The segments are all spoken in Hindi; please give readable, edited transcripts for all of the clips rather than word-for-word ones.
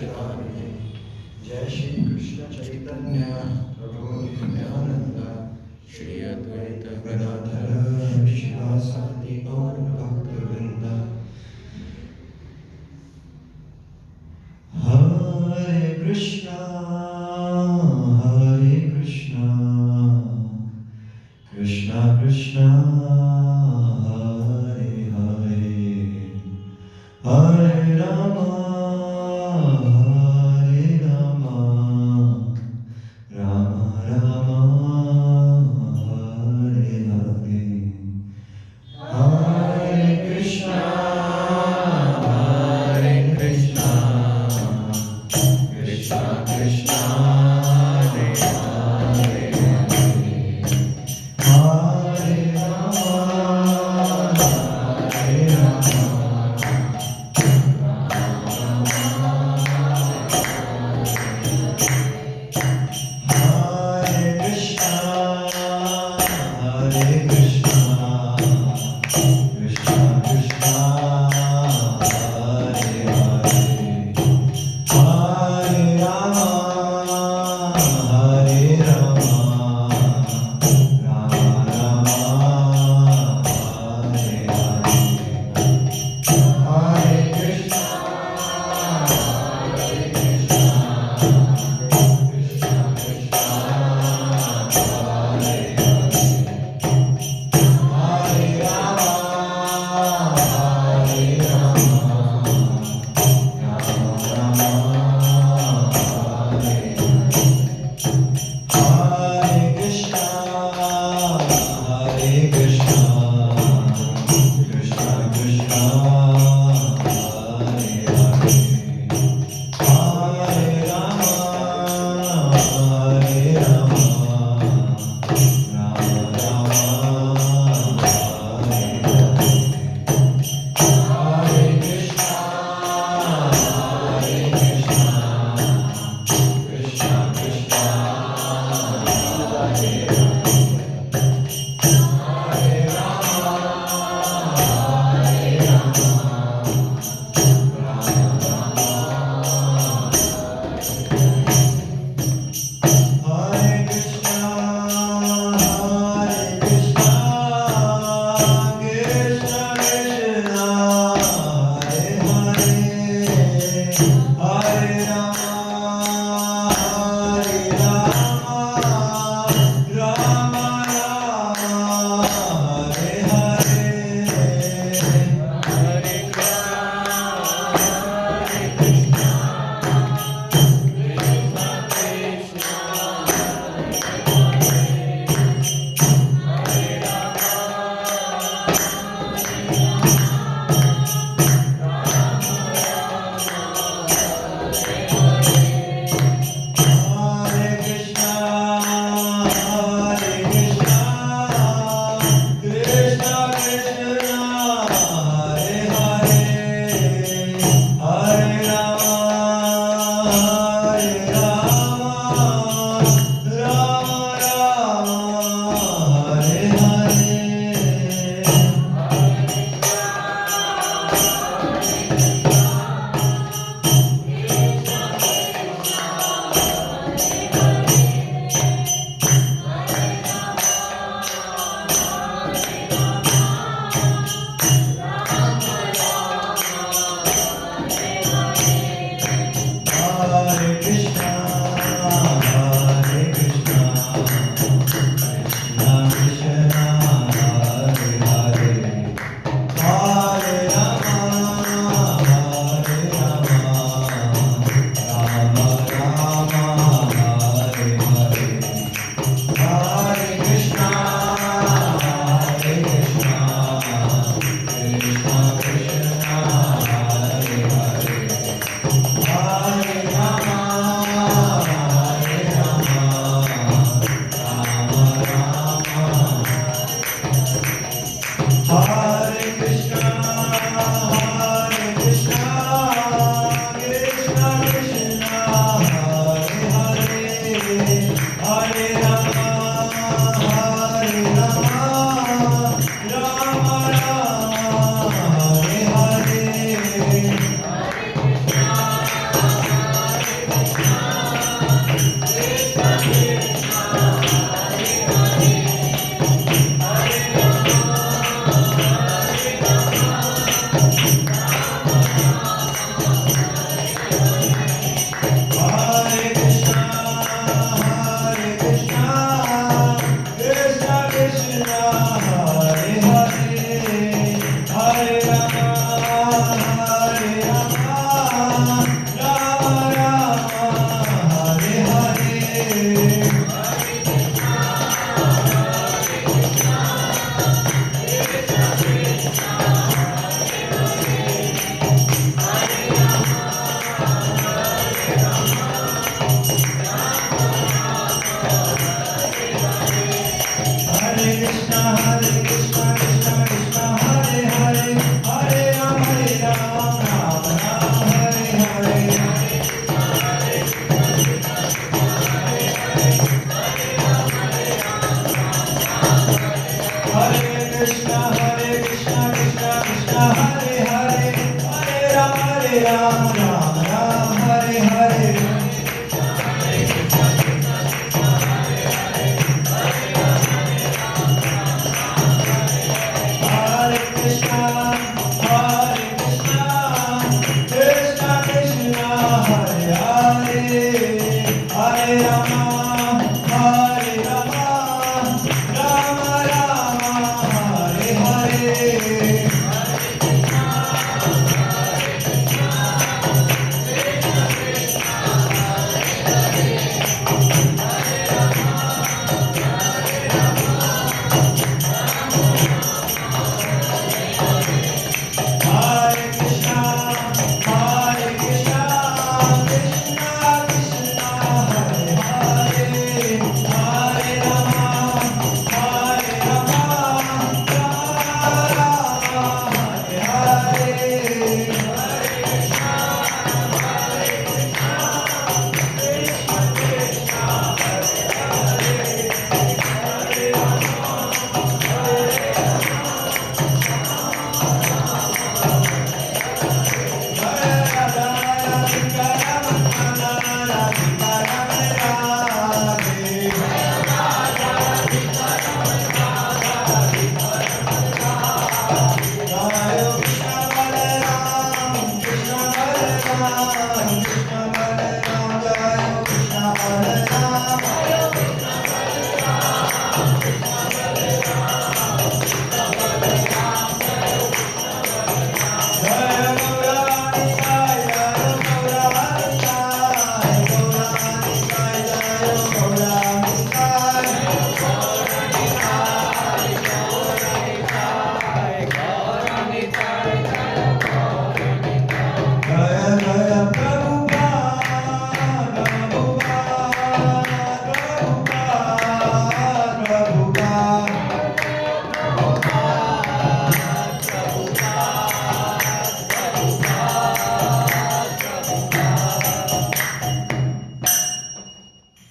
कल्पवृक्षधारिणे जय श्री कृष्ण चैतन्य प्रभु नित्यानंद श्री अद्वैत गदाधर शिवासादि गौर भक्तवृंद। हरे कृष्णा कृष्णा कृष्णा हरे हरे हरे रामा रामा रामा हरे हरे। हरे कृष्णा कृष्णा कृष्णा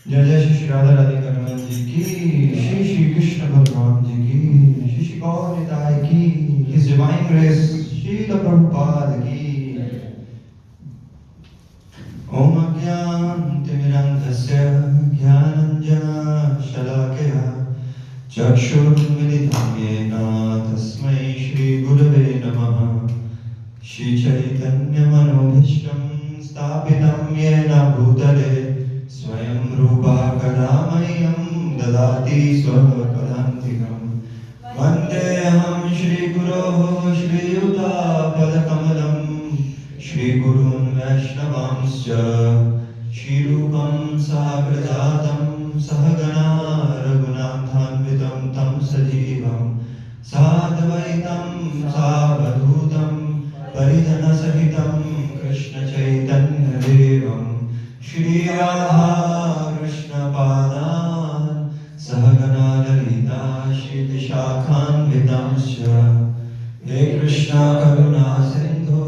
जय जय श्री राधा राधिका रमन जी की, श्री श्री कृष्ण भगवान जी की, श्री श्री गौर निताय की, his divine grace Srila Prabhupada की। ओम अज्ञानतिमिरान्धस्य ज्ञानाञ्जनशलाकया चक्षुरुन्मिलितं येन तस्मै श्रीगुरवे नमः। श्रीचैतन्यमनोभीष्टं स्थापितं येन भूतले स्वयं रूपा कदा मह्यं ददाति स्वपदान्तिकम्। वन्देऽहं श्रीगुरोः श्रीयुतापदकमलं, श्रीगुरून् वैष्णवांश्च श्रीरूपं साग्रजातं सहगणा रघुनाथान्वितं तं सजीवं साद्वैतं सावधूतं परिजनसहितं कृष्णचैतन्यदेवं श्री राधा कृष्ण पादान् सहगणा ललिता श्री विशाखान्वितांश्च। हे कृष्ण करुणा सिन्धु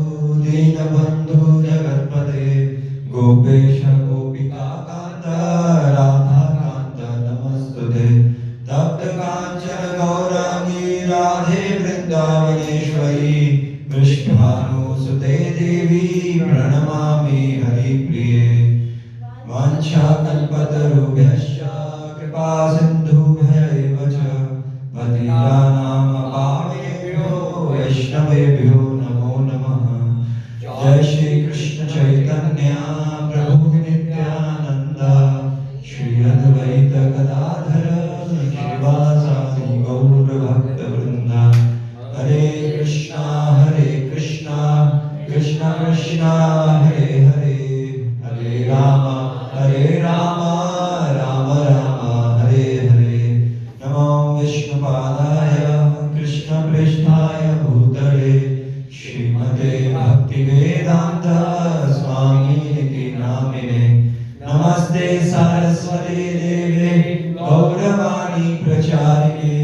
दीनबन्धु जगत्पते गोपेश गोपिका कान्त राधा कान्त नमस्तुते। तप्त काञ्चन गौरांगी राधे वृन्दावनेश्वरी वृषभानुसुते देवी प्रणमामि हरिप्रिये। वाञ्छाकल्पतरुभ्यश्च कृपा सिन्धुभ्यैव च पतितानां पावनेभ्यो वैष्णवेभ्यो नमो नमः। जय श्री कृष्ण चैतन्य प्रभु नित्यानंद, श्री अद्वैत गदाधर श्रीवासादि गौर भक्तवृंद। हरे कृष्णा कृष्णा कृष्णा हरे हरे, हरे राम राम राम हरे हरे। नमो विष्णुपादाय कृष्णप्रेष्ठाय भूतले श्रीमते भक्तिवेदांत स्वामीति नामिने। नमस्ते सरस्वती देवे गौरवाणी प्रचारिणे,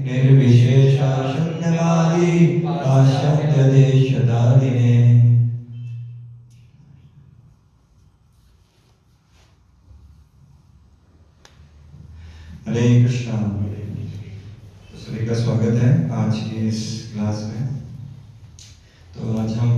निर्विशेष शून्यवादी पाश्चात्य देशधारिणे। हरे कृष्णा। तो सभी का स्वागत है आज की इस क्लास में। तो आज हम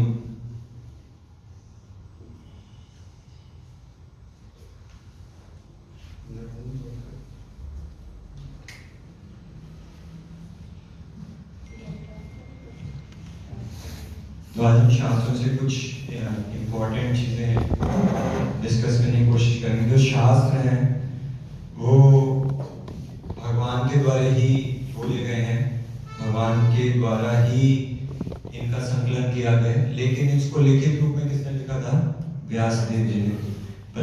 शास्त्रों से कुछ इम्पोर्टेंट चीजें डिस्कस करने की कोशिश करेंगे। जो शास्त्र हैं वो भगवान के द्वारा ही बोले गए हैं, भगवान के द्वारा ही इनका संकलन किया गया है, लेकिन इसको लिखित रूप में किसने लिखा था? व्यासदेव जी ने। पर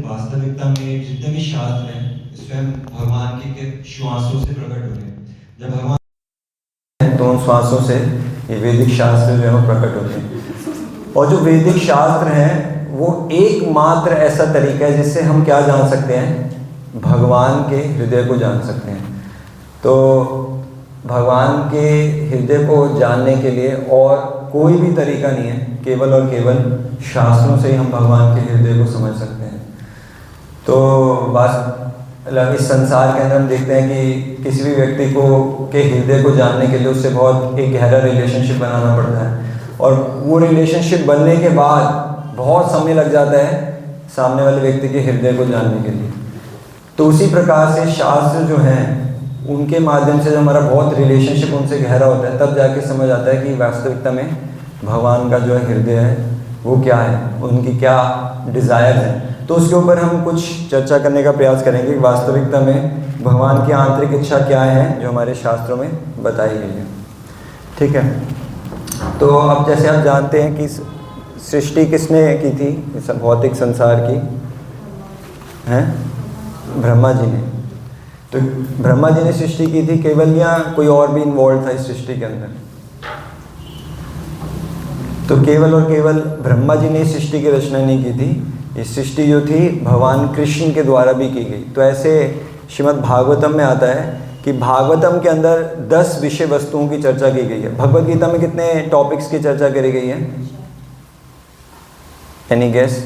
वास्तविकता में जितने भी शास्त्र हैं स्वयं भगवान के श्वासों से प्रकट होते हैं। जब भगवान तो उन श्वासों से ये वैदिक शास्त्र जो है वो प्रकट होते हैं। और जो वैदिक शास्त्र हैं वो एकमात्र ऐसा तरीका है जिससे हम क्या जान सकते हैं? भगवान के हृदय को जान सकते हैं। तो भगवान के हृदय को जानने के लिए और कोई भी तरीका नहीं है, केवल और केवल शास्त्रों से ही हम भगवान के हृदय को समझ सकते हैं। तो बस इस संसार के अंदर हम देखते हैं कि किसी भी व्यक्ति को के हृदय को जानने के लिए उससे बहुत एक गहरा रिलेशनशिप बनाना पड़ता है, और वो रिलेशनशिप बनने के बाद बहुत समय लग जाता है सामने वाले व्यक्ति के हृदय को जानने के लिए। तो उसी प्रकार से शास्त्र जो हैं उनके माध्यम से जब हमारा बहुत रिलेशनशिप उनसे गहरा होता है तब जाके समझ आता है कि वास्तविकता में भगवान का जो है हृदय है वो क्या है, उनकी क्या डिज़ायर है। तो उसके ऊपर हम कुछ चर्चा करने का प्रयास करेंगे कि वास्तविकता में भगवान की आंतरिक इच्छा क्या है जो हमारे शास्त्रों में बताई गई है। ठीक है, तो अब जैसे आप जानते हैं कि सृष्टि किसने की थी इस भौतिक संसार की? हैं ब्रह्मा जी ने। तो ब्रह्मा जी ने सृष्टि की थी केवल, या कोई और भी इन्वॉल्व था इस सृष्टि के अंदर? तो केवल और केवल ब्रह्मा जी ने सृष्टि की रचना नहीं की थी, ये सृष्टि जो थी भगवान कृष्ण के द्वारा भी की गई। तो ऐसे श्रीमद् भागवतम में आता है कि भागवतम के अंदर 10 विषय वस्तुओं की चर्चा की गई है। भगवद गीता में कितने टॉपिक्स की चर्चा करी गई है? Any guess?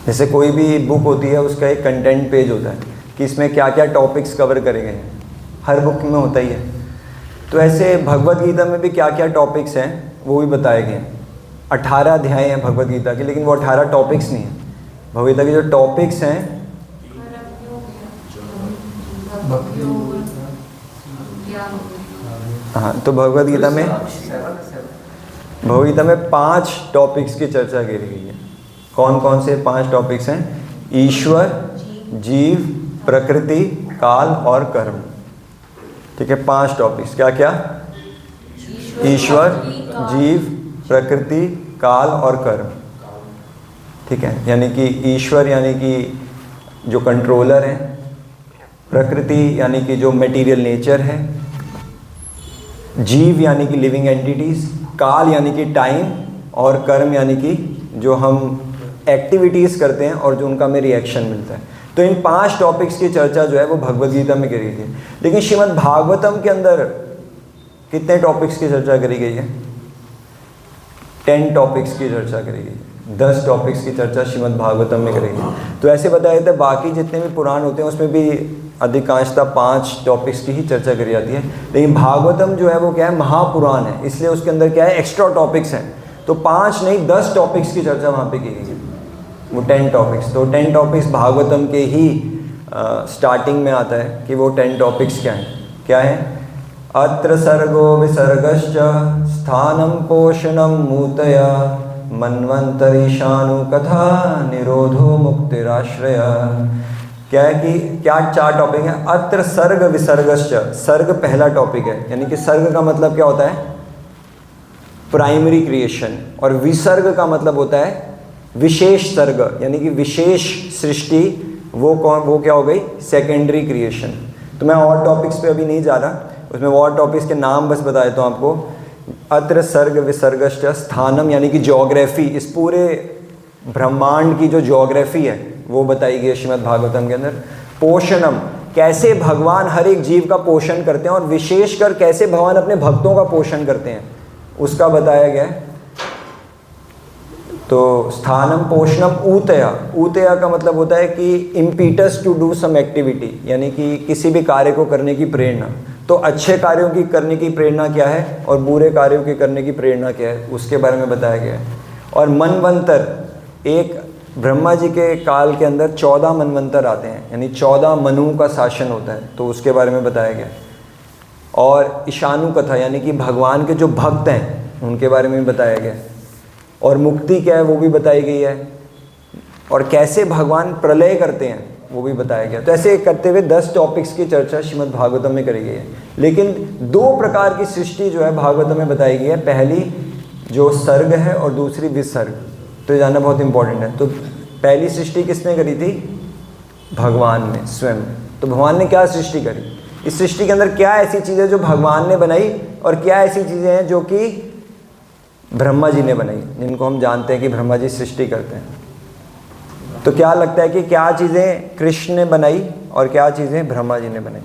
जैसे कोई भी बुक होती है उसका एक कंटेंट पेज होता है कि इसमें क्या क्या टॉपिक्स कवर करे गए हैं, हर बुक में होता ही है। तो ऐसे भगवद गीता में भी क्या क्या टॉपिक्स हैं वो भी बताए गए हैं। 18 अध्याय हैं भगवद गीता के, लेकिन वो 18 टॉपिक्स नहीं है। भगवद गीता के जो टॉपिक्स हैं हाँ, तो भगवद गीता में 5 टॉपिक्स की चर्चा की गई है। कौन कौन से 5 टॉपिक्स हैं? ईश्वर, जीव, प्रकृति, काल और कर्म। ठीक है, 5 टॉपिक्स। क्या क्या? ईश्वर, जीव, प्रकृति, काल और कर्म। ठीक है, यानी कि ईश्वर यानी कि जो कंट्रोलर है, प्रकृति यानी कि जो मटेरियल नेचर है, जीव यानी कि लिविंग एंटिटीज़, काल यानी कि टाइम, और कर्म यानी कि जो हम एक्टिविटीज़ करते हैं और जो उनका हमें रिएक्शन मिलता है। तो इन 5 टॉपिक्स की चर्चा जो है वो भगवद गीता में करी थी। लेकिन श्रीमद् भागवतम के अंदर कितने टॉपिक्स की चर्चा करी गई है? 10 टॉपिक्स की चर्चा करी गई। 10 टॉपिक्स की चर्चा श्रीमद् भागवतम में करी गई। तो ऐसे बताया जाता है बाकी जितने भी पुराण होते हैं उसमें भी अधिकांशतः 5 टॉपिक्स की ही चर्चा करी जाती है। लेकिन भागवतम जो है वो क्या है? महापुराण है, इसलिए उसके अंदर क्या है? एक्स्ट्रा टॉपिक्स हैं। तो 5 नहीं 10 टॉपिक्स की चर्चा वहाँ पे की गई है, वो 10 टॉपिक्स। तो 10 टॉपिक्स भागवतम के ही स्टार्टिंग में आता है कि वो 10 टॉपिक्स क्या हैं? क्या है? अत्र सर्गो विसर्गश्च स्थानं पोषणं मूतया मन्वन्तरीशानु कथा निरोधो मुक्तिराश्रय। क्या है कि क्या 4 टॉपिक हैं? अत्र सर्ग विसर्गश्च, सर्ग पहला टॉपिक है, यानी कि सर्ग का मतलब क्या होता है? Primary creation. और विसर्ग का मतलब होता है विशेष सर्ग, यानी कि विशेष सृष्टि। वो क्या हो गई? Secondary creation. तो मैं और टॉपिक्स पे अभी नहीं जा रहा, उसमें और टॉपिक्स के नाम बस बता देता हूँ आपको। अत्र सर्ग विसर्गश्च स्थानम यानी कि ज्योग्राफी, इस पूरे ब्रह्मांड की जो ज्योग्राफी है वो बताई गई है श्रीमद् भागवतम के अंदर। पोषणम, कैसे भगवान हर एक जीव का पोषण करते हैं, और विशेषकर कैसे भगवान अपने भक्तों का पोषण करते हैं उसका बताया गया है। तो स्थानम पोषणम ऊतया, ऊतया का मतलब होता है कि impetus to do some activity, यानी कि किसी भी कार्य को करने की प्रेरणा। तो अच्छे कार्यों की करने की प्रेरणा क्या है और बुरे कार्यों की करने की प्रेरणा क्या है उसके बारे में बताया गया है। और मनवंतर, एक ब्रह्मा जी के काल के अंदर 14 मनवंतर आते हैं, यानी 14 मनुओं का शासन होता है, तो उसके बारे में बताया गया। और ईशानु कथा यानी कि भगवान के जो भक्त हैं उनके बारे में बताया गया। और मुक्ति क्या है वो भी बताई गई है, और कैसे भगवान प्रलय करते हैं वो भी बताया गया। तो ऐसे करते हुए 10 टॉपिक्स की चर्चा श्रीमद् भागवतम में करी गई है। लेकिन 2 प्रकार की सृष्टि जो है भागवतम में बताई गई है, पहली जो सर्ग है और दूसरी विसर्ग। तो ये जानना बहुत इंपॉर्टेंट है। तो पहली सृष्टि किसने करी थी? भगवान ने स्वयं। तो भगवान ने क्या सृष्टि करी? इस सृष्टि के अंदर क्या ऐसी चीज़ें जो भगवान ने बनाई और क्या ऐसी चीज़ें हैं जो कि ब्रह्मा जी ने बनाई, जिनको हम जानते हैं कि ब्रह्मा जी सृष्टि करते हैं। तो क्या लगता है कि क्या चीज़ें कृष्ण ने बनाई और क्या चीज़ें ब्रह्मा जी ने बनाई?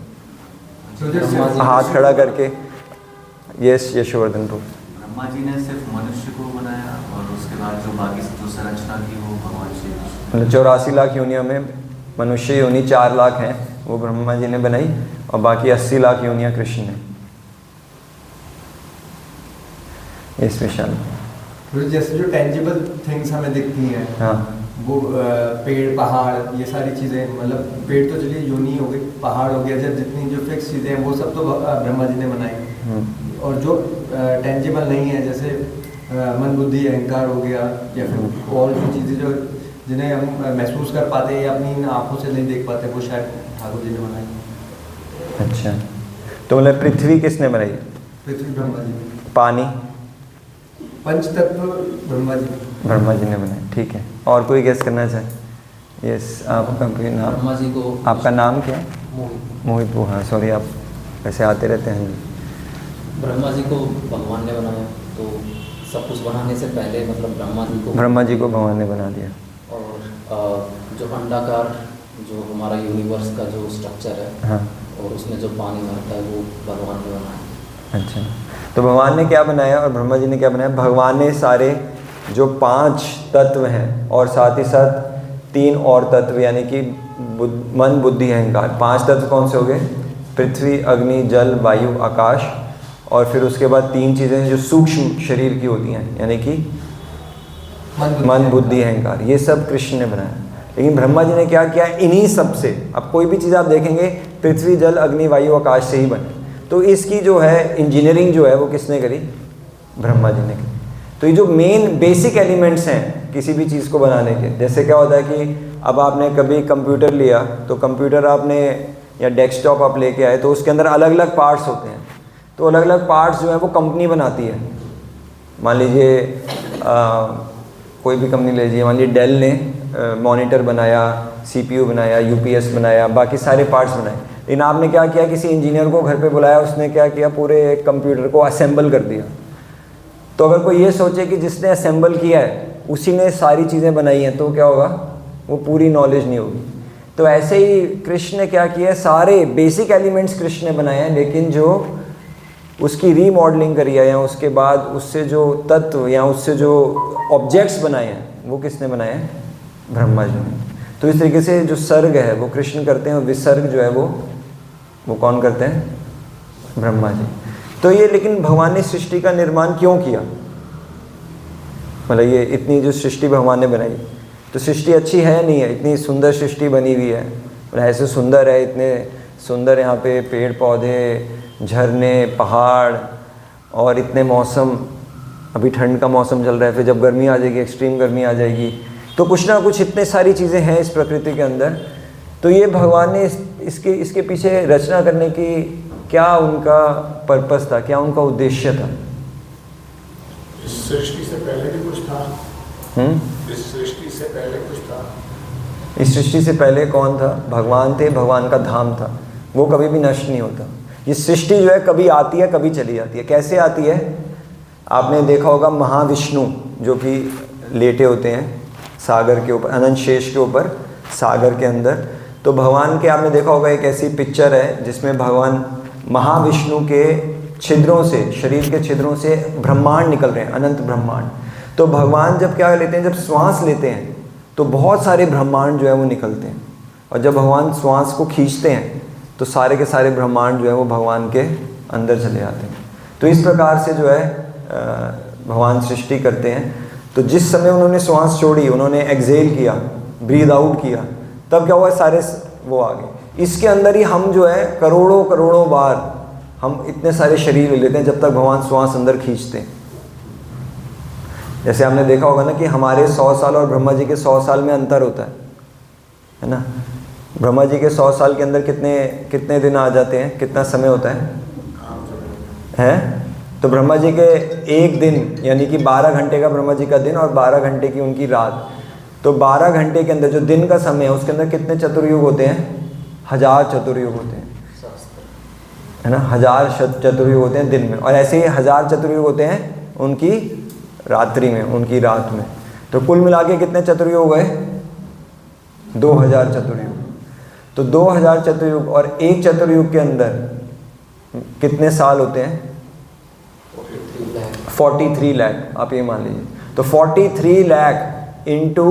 हाथ खड़ा करके यस यशवर्धन को। ब्रह्मा जी ने सिर्फ मनुष्य को बनाया और उसके बाद जो बाकी जो संरचना की वो भगवान श्री कृष्ण। 84 लाख योनियों में मनुष्य योनि 4 लाख हैं, वो ब्रह्मा जी ने बनाई, और बाकी 80 लाख योनियाँ कृष्ण ने। इस विशाल तो जैसे जो टेंजिबल थिंग्स हमें दिखती हैं, हाँ, वो पेड़ पहाड़ ये सारी चीज़ें, मतलब पेड़ तो चलिए योनि हो गई, पहाड़ हो गया, जब जितनी जो फिक्स चीज़ें हैं वो सब तो ब्रह्मा जी ने बनाई। और जो टेंजिबल नहीं है, जैसे मन बुद्धि अहंकार हो गया, या फिर और जो चीज़ें जो जिन्हें हम महसूस कर पाते हैं या अपनी आंखों से नहीं देख पाते, वो शायद ठाकुर जी ने बनाई। अच्छा, तो मतलब पृथ्वी किसने बनाई? पृथ्वी ब्रह्मा जी। पानी पंच तत्व ब्रह्मा जी ने बनाई। ठीक है, और कोई गेस करना चाहे? यस, आपका कोई नाम? ब्रह्मा जी को। आपका नाम क्या है? मोहित। वो हाँ, सॉरी, आप वैसे आते रहते हैं। ब्रह्मा जी को भगवान ने बनाया, तो सब कुछ बनाने से पहले मतलब ब्रह्मा जी को भगवान ने बना दिया। और जो अंडाकार जो हमारा यूनिवर्स का जो स्ट्रक्चर है, हाँ, और उसमें जो पानी भरता है वो भगवान ने बनाया। अच्छा, तो भगवान ने क्या बनाया और ब्रह्मा जी ने क्या बनाया? भगवान ने सारे जो 5 तत्व हैं और साथ ही साथ 3 और तत्व, यानी कि मन बुद्धि अहंकार, 5 तत्व कौन से हो गए? पृथ्वी, अग्नि, जल, वायु, आकाश, और फिर उसके बाद 3 चीज़ें जो सूक्ष्म शरीर की होती हैं, यानी कि मन बुद्धि अहंकार, ये सब कृष्ण ने बनाया। लेकिन ब्रह्मा जी ने क्या किया? इन्हीं सब से, अब कोई भी चीज़ आप देखेंगे पृथ्वी, जल, अग्नि, वायु, आकाश से ही बने। तो इसकी जो है इंजीनियरिंग जो है वो किसने करी? ब्रह्मा जी ने की। तो ये जो मेन बेसिक एलिमेंट्स हैं किसी भी चीज़ को बनाने के, जैसे क्या होता है कि अब आपने कभी कंप्यूटर लिया, तो कंप्यूटर आपने या डेस्कटॉप आप लेके आए, तो उसके अंदर अलग अलग पार्ट्स होते हैं। तो अलग अलग पार्ट्स जो है वो कंपनी बनाती है। मान लीजिए कोई भी कंपनी ले लीजिए, मान लीजिए डेल ने मॉनिटर बनाया, CPU बनाया, UPS बनाया, बाकी सारे पार्ट्स बनाए। लेकिन आपने क्या किया? किसी इंजीनियर को घर पे बुलाया, उसने क्या किया? पूरे कंप्यूटर को असेंबल कर दिया। तो अगर कोई ये सोचे कि जिसने असेंबल किया है उसी ने सारी चीज़ें बनाई हैं, तो क्या होगा? वो पूरी नॉलेज नहीं होगी। तो ऐसे ही कृष्ण ने क्या किया? सारे बेसिक एलिमेंट्स कृष्ण ने बनाए हैं, लेकिन जो उसकी रीमॉडलिंग करी है या उसके बाद उससे जो तत्व या उससे जो ऑब्जेक्ट्स बनाए हैं वो किसने बनाए हैं? ब्रह्मा जी ने। तो इस तरीके से जो सर्ग है वो कृष्ण करते हैं और विसर्ग जो है वो कौन करते हैं? ब्रह्मा जी। तो ये, लेकिन भगवान ने सृष्टि का निर्माण क्यों किया? मतलब ये इतनी जो सृष्टि भगवान ने बनाई, तो सृष्टि अच्छी है नहीं है? इतनी सुंदर सृष्टि बनी हुई है, मतलब ऐसे सुंदर है, इतने सुंदर यहाँ पे पेड़ पौधे, झरने, पहाड़, और इतने मौसम। अभी ठंड का मौसम चल रहा है, फिर जब गर्मी आ जाएगी, एक्सट्रीम गर्मी आ जाएगी, तो कुछ ना कुछ इतने सारी चीज़ें हैं इस प्रकृति के अंदर। तो ये भगवान ने इसके पीछे रचना करने की क्या उनका पर्पस था, क्या उनका उद्देश्य था? इस सृष्टि से पहले भी कुछ था? इस सृष्टि से पहले कुछ था? इस सृष्टि से पहले कौन था? भगवान थे, भगवान का धाम था, वो कभी भी नष्ट नहीं होता। ये सृष्टि जो है कभी आती है, कभी चली जाती है। कैसे आती है? आपने देखा होगा महाविष्णु जो कि लेटे होते हैं सागर के ऊपर, अनंत शेष के ऊपर, सागर के अंदर। तो भगवान के आपने देखा होगा एक ऐसी पिक्चर है जिसमें भगवान महाविष्णु के छिद्रों से, शरीर के छिद्रों से ब्रह्मांड निकल रहे हैं, अनंत ब्रह्मांड। तो भगवान जब क्या लेते हैं, जब श्वास लेते हैं तो बहुत सारे ब्रह्मांड जो है वो निकलते हैं, और जब भगवान श्वास को खींचते हैं तो सारे के सारे ब्रह्मांड जो है वो भगवान के अंदर चले जाते हैं। तो इस प्रकार से जो है भगवान सृष्टि करते हैं। तो जिस समय उन्होंने श्वास छोड़ी, उन्होंने एक्सेल किया, ब्रीद आउट किया, तब क्या हुआ? सारे वो आ गए। इसके अंदर ही हम जो है करोड़ों करोड़ों बार हम इतने सारे शरीर ले लेते हैं जब तक भगवान श्वास अंदर खींचते हैं। जैसे आपने देखा होगा ना कि हमारे 100 साल और ब्रह्मा जी के 100 साल में अंतर होता है ना। ब्रह्मा जी के 100 साल के अंदर कितने दिन आ जाते हैं, कितना समय होता है? तो ब्रह्मा जी के एक दिन यानी कि 12 घंटे का ब्रह्मा जी का दिन और 12 घंटे की उनकी रात। तो 12 घंटे के अंदर जो दिन का समय है उसके अंदर कितने चतुर्युग होते हैं? 1000 चतुर्युग होते हैं, है ना। 1000 चतुर्युग होते हैं दिन में, और ऐसे ही 1000 चतुर्युग होते हैं उनकी रात्रि में, उनकी रात में। तो कुल मिला के कितने चतुर्युग हो गए? 2000 चतुर्युग। तो 2000 चतुर्युग और एक चतुर्युग के अंदर कितने साल होते हैं? 43 लाख, आप ये मान लीजिए। तो 43 लाख इंटू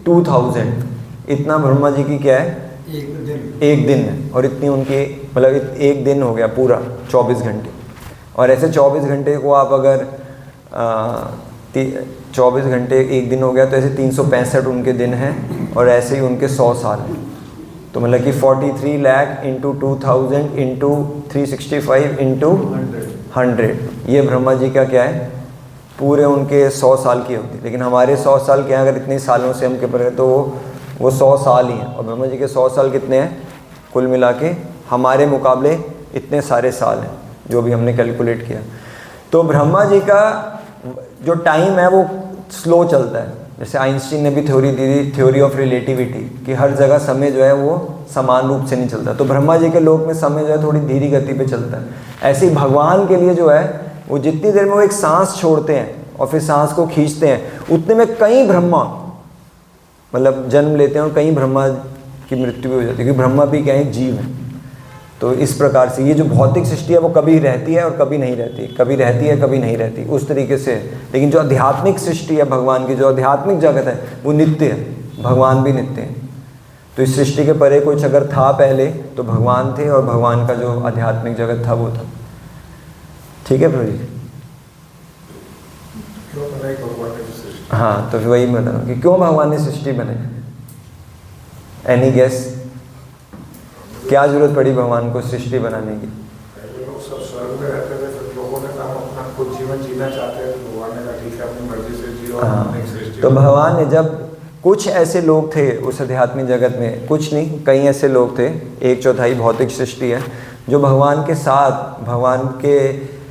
2000, इतना ब्रह्मा जी की क्या है? एक दिन है। और इतनी उनकी मतलब एक दिन हो गया पूरा 24 घंटे। और ऐसे 24 घंटे को आप अगर 24 घंटे एक दिन हो गया, तो ऐसे 365 उनके दिन हैं, और ऐसे ही उनके 100 साल हैं। तो मतलब कि 43 लाख इंटू 2000 इंटू 365 इंटू 100, ये ब्रह्मा जी का क्या है? पूरे उनके 100 साल की होती है। लेकिन हमारे 100 साल के अगर इतने सालों से हम के पर तो वो 100 साल ही हैं, और ब्रह्मा जी के 100 साल कितने हैं? कुल मिला के हमारे मुकाबले इतने सारे साल हैं जो भी हमने कैलकुलेट किया। तो ब्रह्मा जी का जो टाइम है वो स्लो चलता है। जैसे आइंस्टीन ने भी थ्योरी दी थी, थ्योरी ऑफ रिलेटिविटी, कि हर जगह समय जो है वो समान रूप से नहीं चलता। तो ब्रह्मा जी के लोक में समय जो है थोड़ी धीमी गति पे चलता है। ऐसे ही भगवान के लिए जो है वो जितनी देर में वो एक सांस छोड़ते हैं और फिर सांस को खींचते हैं, उतने में कई ब्रह्मा मतलब जन्म लेते हैं और कई ब्रह्मा की मृत्यु भी हो जाती है, क्योंकि ब्रह्मा भी क्या है? जीव है। तो इस प्रकार से ये जो भौतिक सृष्टि है वो कभी रहती है और कभी नहीं रहती, कभी रहती है कभी नहीं रहती, उस तरीके से। लेकिन जो आध्यात्मिक सृष्टि है भगवान की, जो आध्यात्मिक जगत है वो नित्य है, भगवान भी नित्य है। तो इस सृष्टि के परे कुछ अगर था पहले तो भगवान थे, और भगवान का जो आध्यात्मिक जगत था वो था। ठीक है प्रभु जी? हाँ, तो फिर वही मैं बता रहा हूँ कि क्यों भगवान ने सृष्टि बनाई। Any guess? क्या जरूरत पड़ी भगवान को सृष्टि बनाने की? पहले लोग सब स्वर्ग में रहते थे, फिर लोगों ने कहा अपना खुद जीवन जीना चाहते हैं, तो भगवान ने कहा ठीक है अपनी मर्जी से जियो। हाँ, तो भगवान ने जब कुछ ऐसे लोग थे उस आध्यात्मिक जगत में, कुछ नहीं कई ऐसे लोग थे, 1/4 भौतिक सृष्टि है, जो भगवान के साथ भगवान के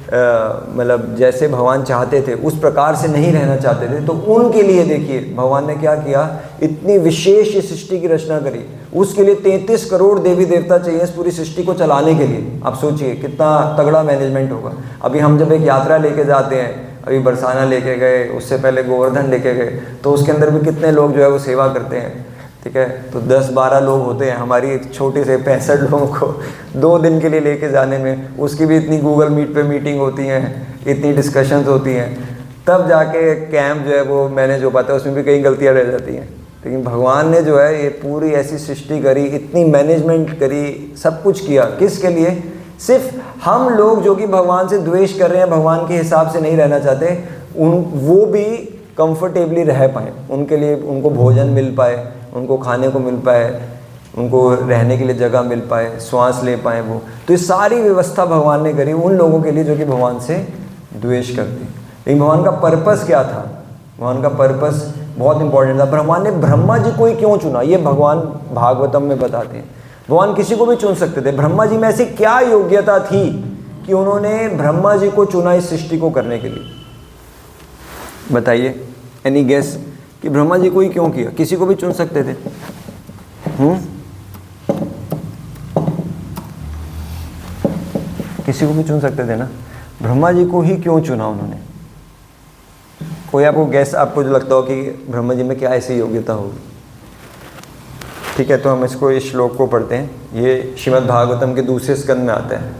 मतलब जैसे भगवान चाहते थे उस प्रकार से नहीं रहना चाहते थे। तो उनके लिए देखिए भगवान ने क्या किया, इतनी विशेष सृष्टि की रचना करी। उसके लिए 33 करोड़ देवी देवता चाहिए इस पूरी सृष्टि को चलाने के लिए। आप सोचिए कितना तगड़ा मैनेजमेंट होगा। अभी हम जब एक यात्रा लेके जाते हैं, अभी बरसाना लेके गए, उससे पहले गोवर्धन लेके गए, तो उसके अंदर भी कितने लोग जो है वो सेवा करते हैं। ठीक है, तो 10-12 लोग होते हैं। हमारी एक छोटे से 65 लोगों को 2 दिन के लिए लेके जाने में, उसकी भी इतनी गूगल मीट पे मीटिंग होती हैं, इतनी डिस्कशंस होती हैं, तब जाके कैंप जो है वो मैनेज हो पाता है। उसमें भी कई गलतियां रह जाती हैं। लेकिन भगवान ने जो है ये पूरी ऐसी सृष्टि करी, इतनी मैनेजमेंट करी, सब कुछ किया, किसके लिए? सिर्फ हम लोग जो कि भगवान से द्वेष कर रहे हैं, भगवान के हिसाब से नहीं रहना चाहते, वो भी कंफर्टेबली रह पाए, उनके लिए उनको भोजन मिल पाए, उनको खाने को मिल पाए, उनको रहने के लिए जगह मिल पाए, श्वास ले पाए वो। तो ये सारी व्यवस्था भगवान ने करी उन लोगों के लिए जो कि भगवान से द्वेष करते। लेकिन भगवान का पर्पस क्या था? भगवान का पर्पस बहुत इंपॉर्टेंट था। भगवान ने ब्रह्मा जी को ही क्यों चुना, ये भगवान भागवतम में बताते हैं। भगवान किसी को भी चुन सकते थे, ब्रह्मा जी में ऐसी क्या योग्यता थी कि उन्होंने ब्रह्मा जी को चुना इस सृष्टि को करने के लिए? बताइए, एनी गेस कि ब्रह्मा जी को ही क्यों किया? किसी को भी चुन सकते थे। किसी को भी चुन सकते थे ना, ब्रह्मा जी को ही क्यों चुना उन्होंने? कोई आपको गैस, आपको जो लगता हो कि ब्रह्मा जी में क्या ऐसी योग्यता होगी? ठीक है, तो हम इसको इस श्लोक को पढ़ते हैं। ये श्रीमद् भागवतम के दूसरे स्कंद में आता है।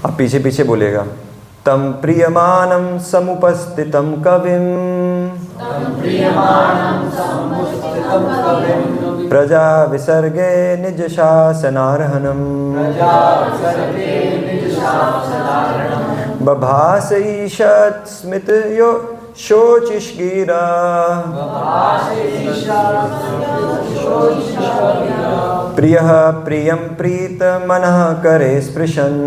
आप पीछे पीछे बोलिएगा। तम प्रियमानं समुपस्थितं कविं प्रजा विसर्गे निज शासनार्हणम् बभास ईषत् स्मित यो शोचिष्गिरा प्रियः प्रियं प्रीतमनः करे स्पृशन्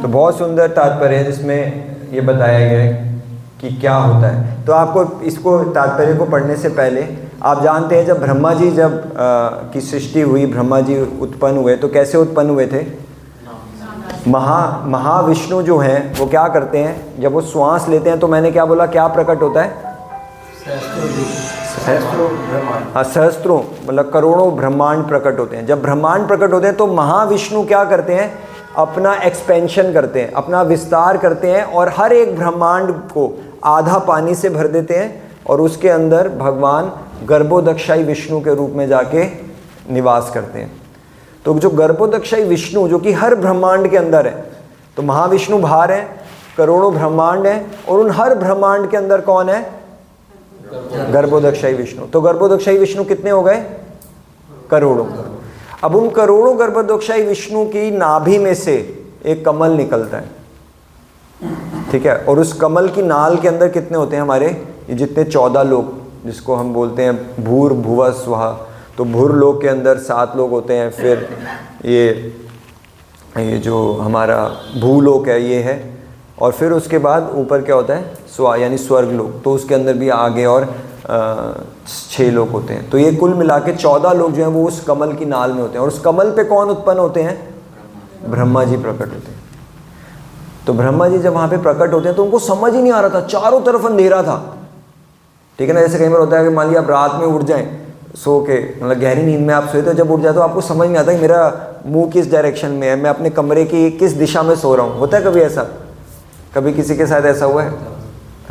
तो बहुत सुंदर तात्पर्य है जिसमें ये बताया गया है कि क्या होता है। तो आपको इसको तात्पर्य को पढ़ने से पहले आप जानते हैं जब ब्रह्मा जी की सृष्टि हुई, ब्रह्मा जी उत्पन्न हुए तो कैसे उत्पन्न हुए थे? महाविष्णु जो हैं वो क्या करते हैं, जब वो श्वास लेते हैं तो मैंने क्या बोला, क्या प्रकट होता है? सहस्त्रों मतलब करोड़ों ब्रह्मांड प्रकट होते हैं। जब ब्रह्मांड प्रकट होते हैं तो महाविष्णु क्या करते हैं? अपना एक्सपेंशन करते हैं, अपना विस्तार करते हैं और हर एक ब्रह्मांड को आधा पानी से भर देते हैं और उसके अंदर भगवान गर्भोदक्षाई विष्णु के रूप में जाके निवास करते हैं। तो जो गर्भोदक्षाई विष्णु जो कि हर ब्रह्मांड के अंदर है, तो महाविष्णु बाहर है, करोड़ों ब्रह्मांड हैं और उन हर ब्रह्मांड के अंदर कौन है? गर्भोदक्षाई विष्णु। तो गर्भोदक्षाई विष्णु कितने हो गए? करोड़ों। अब उन करोड़ों गर्भोदक्षाई विष्णु की नाभि में से एक कमल निकलता है, ठीक है, और उस कमल की नाल के अंदर कितने होते हैं हमारे ये जितने 14 लोग, जिसको हम बोलते हैं भूर भुवः स्वः। तो भूर लोक के अंदर 7 लोग होते हैं, फिर ये जो हमारा भूलोक है ये है, और फिर उसके बाद ऊपर क्या होता है? स्वा यानी स्वर्ग लोक। तो उसके अंदर भी आगे और 6 लोग होते हैं। तो ये कुल मिला के 14 लोग जो हैं वो उस कमल की नाल में होते हैं। और उस कमल पे कौन उत्पन्न होते हैं? ब्रह्मा जी प्रकट होते हैं। तो ब्रह्मा जी जब वहाँ पे प्रकट होते हैं तो उनको समझ ही नहीं आ रहा था, चारों तरफ अंधेरा था, ठीक है ना। जैसे कई बार होता है कि मान लिया आप रात में उठ जाएं सो के, मतलब गहरी नींद में आप सोए, तो जब उठ जाए तो आपको समझ नहीं आता कि मेरा मुंह किस डायरेक्शन में है, मैं अपने कमरे की किस दिशा में सो रहा हूँ। होता है कभी ऐसा? कभी किसी के साथ ऐसा हुआ है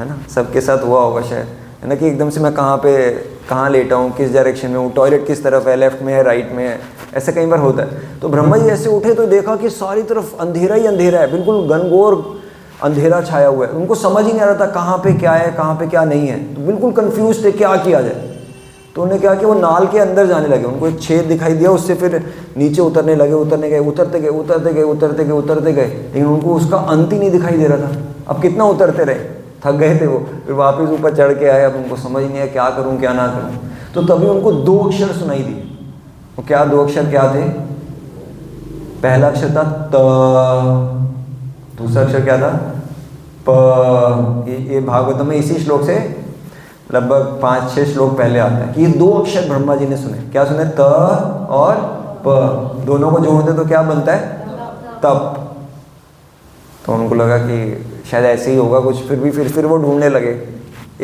ना? सबके साथ हुआ होगा शायद, है ना, कि एकदम से मैं कहाँ लेटा हूँ, किस डायरेक्शन में हूँ, टॉयलेट किस तरफ है, लेफ्ट में है, राइट में है, ऐसा कई बार होता है। तो ब्रह्मा जी ऐसे उठे तो देखा कि सारी तरफ अंधेरा ही अंधेरा है, बिल्कुल घनघोर अंधेरा छाया हुआ है। उनको समझ ही नहीं आ रहा था कहाँ पे क्या है, कहाँ पे क्या नहीं है, तो बिल्कुल कंफ्यूज थे क्या किया जाए। तो उन्होंने क्या किया, वो नाल के अंदर जाने लगे, उनको एक छेद दिखाई दिया, उससे फिर नीचे उतरने लगे, उतरते गए, लेकिन उनको उसका अंत ही नहीं दिखाई दे रहा था। अब कितना उतरते रहे, थक गए थे वो, फिर वापस ऊपर चढ़ के आए। अब उनको समझ नहीं आया क्या करूं क्या ना करूं। तो तभी उनको 2 अक्षर सुनाई दिए। वो क्या 2 अक्षर क्या थे? पहला अक्षर था त, दूसरा अक्षर क्या था? प। ये भागवत में इसी श्लोक से लगभग 5-6 श्लोक पहले आता है कि ये 2 अक्षर ब्रह्मा जी ने सुने। क्या सुने? त और प, दोनों को जोड़ते तो क्या बनता है? तप। तो उनको लगा कि शायद ऐसे ही होगा कुछ, फिर वो ढूंढने लगे।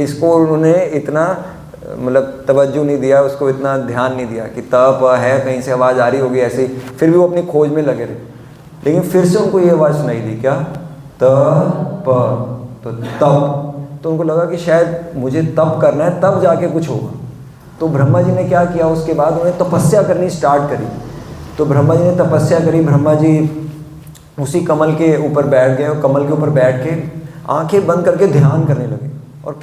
इसको उन्होंने इतना मतलब तवज्जो नहीं दिया, उसको इतना ध्यान नहीं दिया कि तप है, कहीं से आवाज़ आ रही होगी ऐसे ही, फिर भी वो अपनी खोज में लगे रहे। लेकिन फिर से उनको ये आवाज़ सुनाई दी, क्या? तप। तो तप। तो उनको लगा कि शायद मुझे तप करना है, तब जाके कुछ होगा। तो ब्रह्मा जी ने क्या किया, उसके बाद उन्हें तपस्या करनी स्टार्ट करी। तो ब्रह्मा जी ने तपस्या करी। ब्रह्मा जी उसी कमल के ऊपर बैठ गए और कमल के ऊपर बैठ के आंखें बंद करके ध्यान करने लगे। और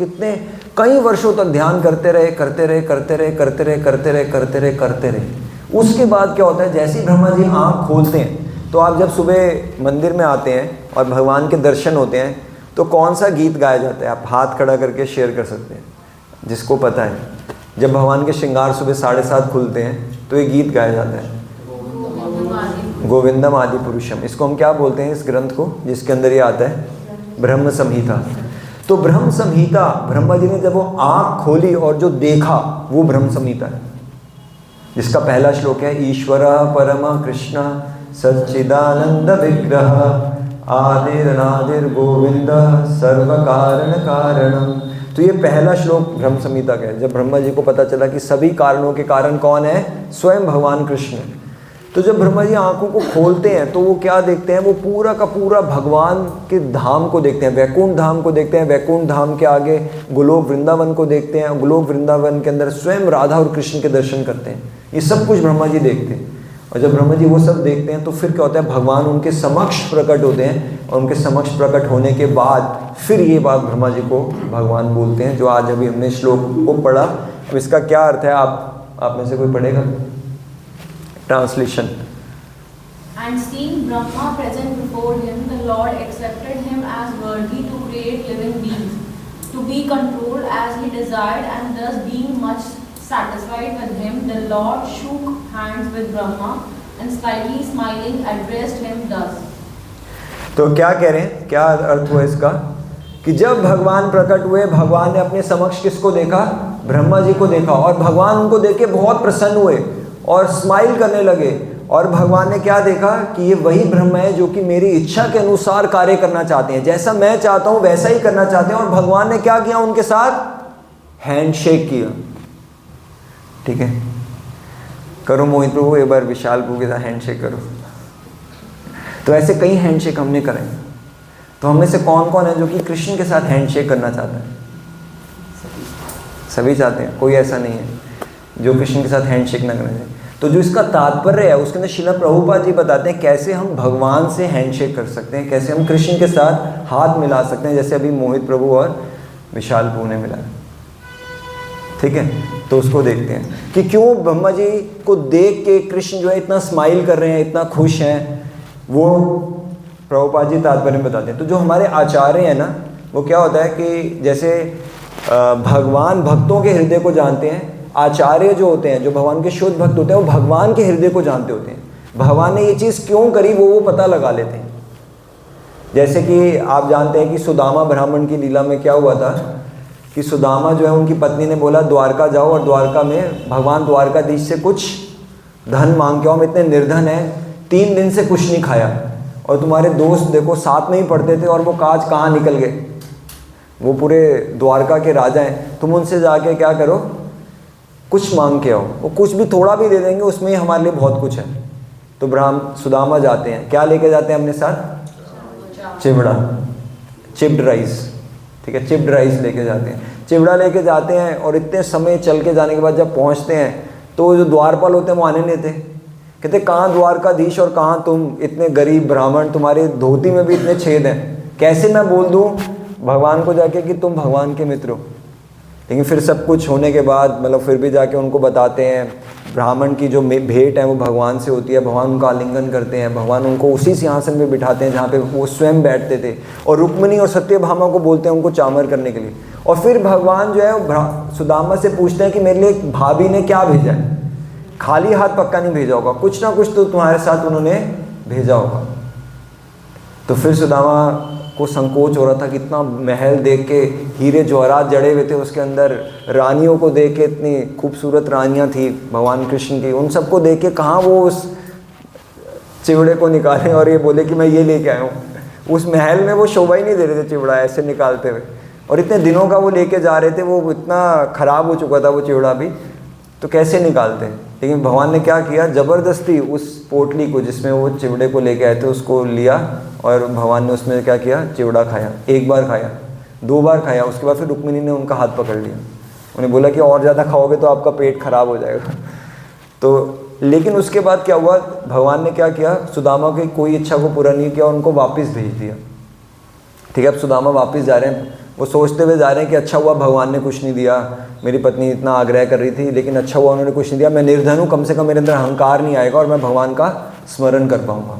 कई वर्षों तक ध्यान करते रहे। उसके बाद क्या होता है, जैसे ही ब्रह्मा जी आँख खोलते हैं, तो आप जब सुबह मंदिर में आते हैं और भगवान के दर्शन होते हैं तो कौन सा गीत गाया जाता है? आप हाथ खड़ा करके शेयर कर सकते हैं जिसको पता है। जब भगवान के श्रृंगार सुबह 7:30 खुलते हैं तो ये गीत गाया जाता है, गोविंदम आदि पुरुषम। इसको हम क्या बोलते हैं, इस ग्रंथ को जिसके अंदर ये आता है? ब्रह्म संहिता। तो ब्रह्म संहिता ब्रह्मा जी ने जब वो आँख खोली और जो देखा वो ब्रह्म संहिता है, जिसका पहला श्लोक है ईश्वर परम कृष्ण सच्चिदानंद विग्रह आदिर्नादिर गोविंद सर्व कारण कारणम। तो ये पहला श्लोक ब्रह्म संहिता का है। जब ब्रह्मा जी को पता चला कि सभी कारणों के कारण कौन है? स्वयं भगवान कृष्ण। तो जब ब्रह्मा जी आंखों को खोलते हैं तो वो क्या देखते हैं? वो पूरा का पूरा भगवान के धाम को देखते हैं, वैकुंठ धाम को देखते हैं। वैकुंठ धाम के आगे गोलोक वृंदावन को देखते हैं। गोलोक वृंदावन के अंदर स्वयं राधा और कृष्ण के दर्शन करते हैं। ये सब कुछ ब्रह्मा जी देखते हैं। और जब ब्रह्मा जी वो सब देखते हैं तो फिर क्या होता है, भगवान उनके समक्ष प्रकट होते हैं। और उनके समक्ष प्रकट होने के बाद फिर ये बात ब्रह्मा जी को भगवान बोलते हैं, जो आज अभी हमने श्लोक को पढ़ा। अब इसका क्या अर्थ है, आप में से कोई पढ़ेगा? Translation. And seeing Brahma present before him, the Lord accepted him as worthy to create living beings, to be controlled as he desired, and thus being much satisfied with him, the Lord shook hands with Brahma and slightly smiling addressed him thus. तो क्या कह रहे हैं, क्या अर्थ हुआ इसका, कि जब भगवान प्रकट हुए, भगवान ने अपने समक्ष किसको देखा, ब्रह्मा जी को देखा, और भगवान उनको देख के बहुत प्रसन्न हुए और स्माइल करने लगे। और भगवान ने क्या देखा कि ये वही ब्रह्म है जो कि मेरी इच्छा के अनुसार कार्य करना चाहते हैं, जैसा मैं चाहता हूँ वैसा ही करना चाहते हैं। और भगवान ने क्या किया, उनके साथ हैंडशेक किया। ठीक है, करो मोहित प्रभु एक बार विशाल प्रभु के साथ हैंडशेक करो। तो ऐसे कई हैंडशेक हमने करे। तो हम में से कौन कौन है जो कि कृष्ण के साथ हैंडशेक करना चाहता है? सभी चाहते हैं, कोई ऐसा नहीं है जो कृष्ण के साथ हैंडशेक ना करना चाहिए। तो जो इसका तात्पर्य है उसके अंदर श्रील प्रभुपाद जी बताते हैं कैसे हम भगवान से हैंडशेक कर सकते हैं, कैसे हम कृष्ण के साथ हाथ मिला सकते हैं, जैसे अभी मोहित प्रभु और विशाल प्रभु ने मिलाया। ठीक है, तो उसको देखते हैं कि क्यों ब्रह्मा जी को देख के कृष्ण जो है इतना स्माइल कर रहे हैं, इतना खुश हैं, वो प्रभुपाद जी तात्पर्य में बताते हैं। तो जो हमारे आचार्य हैं ना, वो क्या होता है कि जैसे भगवान भक्तों के हृदय को जानते हैं, आचार्य जो होते हैं, जो भगवान के शुद्ध भक्त होते हैं, वो भगवान के हृदय को जानते होते हैं। भगवान ने ये चीज़ क्यों करी वो पता लगा लेते हैं। जैसे कि आप जानते हैं कि सुदामा ब्राह्मण की लीला में क्या हुआ था कि सुदामा जो है, उनकी पत्नी ने बोला द्वारका जाओ और द्वारका में भगवान द्वारकाधीश से कुछ धन मांग के आओ, हम इतने निर्धन हैं, 3 दिन से कुछ नहीं खाया, और तुम्हारे दोस्त देखो साथ में ही पढ़ते थे और वो काज कहाँ निकल गए, वो पूरे द्वारका के राजा हैं, तुम उनसे जाके क्या करो, कुछ मांग के आओ, वो कुछ भी थोड़ा भी दे देंगे, उसमें ही हमारे लिए बहुत कुछ है। तो सुदामा जाते हैं, क्या लेके जाते हैं अपने साथ, चिवड़ा, चिप्ड राइस। ठीक है, चिप्ड राइस लेके जाते हैं, चिवड़ा लेके जाते हैं। और इतने समय चल के जाने के बाद जब पहुंचते हैं तो जो द्वारपाल होते हैं वो आने नहीं देते, कहते कहाँ द्वारकाधीश और कहाँ तुम, इतने गरीब ब्राह्मण, तुम्हारी धोती में भी इतने छेद हैं, कैसे मैं बोल दूँ भगवान को जाके कि तुम भगवान के मित्र हो। लेकिन फिर सब कुछ होने के बाद मतलब फिर भी जाके उनको बताते हैं, ब्राह्मण की जो भेंट है वो भगवान से होती है, भगवान उनका आलिंगन करते हैं, भगवान उनको उसी सिंहासन में बिठाते हैं जहाँ पे वो स्वयं बैठते थे, और रुक्मिणी और सत्यभामा को बोलते हैं उनको चामर करने के लिए। और फिर भगवान जो है सुदामा से पूछते हैं कि मेरे लिए भाभी ने क्या भेजा है, खाली हाथ पक्का नहीं भेजा होगा, कुछ ना कुछ तो तुम्हारे साथ उन्होंने भेजा होगा। तो फिर सुदामा को संकोच हो रहा था, कितना महल देख के, हीरे जवाहरात जड़े हुए थे उसके अंदर, रानियों को देख के, इतनी खूबसूरत रानियां थी भगवान कृष्ण की, उन सबको देख के कहाँ वो उस चिवड़े को निकाले और ये बोले कि मैं ये लेके आया हूँ। उस महल में वो शोभा ही नहीं दे रहे थे चिवड़ा ऐसे निकालते हुए, और इतने दिनों का वो लेके जा रहे थे, वो इतना ख़राब हो चुका था वो चिवड़ा भी, तो कैसे निकालते हैं। लेकिन भगवान ने क्या किया, ज़बरदस्ती उस पोटली को जिसमें वो चिवड़े को लेके आए थे उसको लिया, और भगवान ने उसमें क्या किया, चिवड़ा खाया। 1 बार खाया, 2 बार खाया, उसके बाद फिर रुक्मिणी ने उनका हाथ पकड़ लिया, उन्हें बोला कि और ज़्यादा खाओगे तो आपका पेट खराब हो जाएगा। तो लेकिन उसके बाद क्या हुआ, भगवान ने क्या किया, सुदामा की कोई इच्छा को पूरा नहीं किया, उनको वापस भेज दिया। ठीक है, अब सुदामा वापस जा रहे हैं, वो सोचते हुए जा रहे हैं कि अच्छा हुआ भगवान ने कुछ नहीं दिया, मेरी पत्नी इतना आग्रह कर रही थी, लेकिन अच्छा हुआ उन्होंने कुछ नहीं दिया, मैं निर्धन हूँ, कम से कम मेरे अंदर अहंकार नहीं आएगा और मैं भगवान का स्मरण कर पाऊँगा।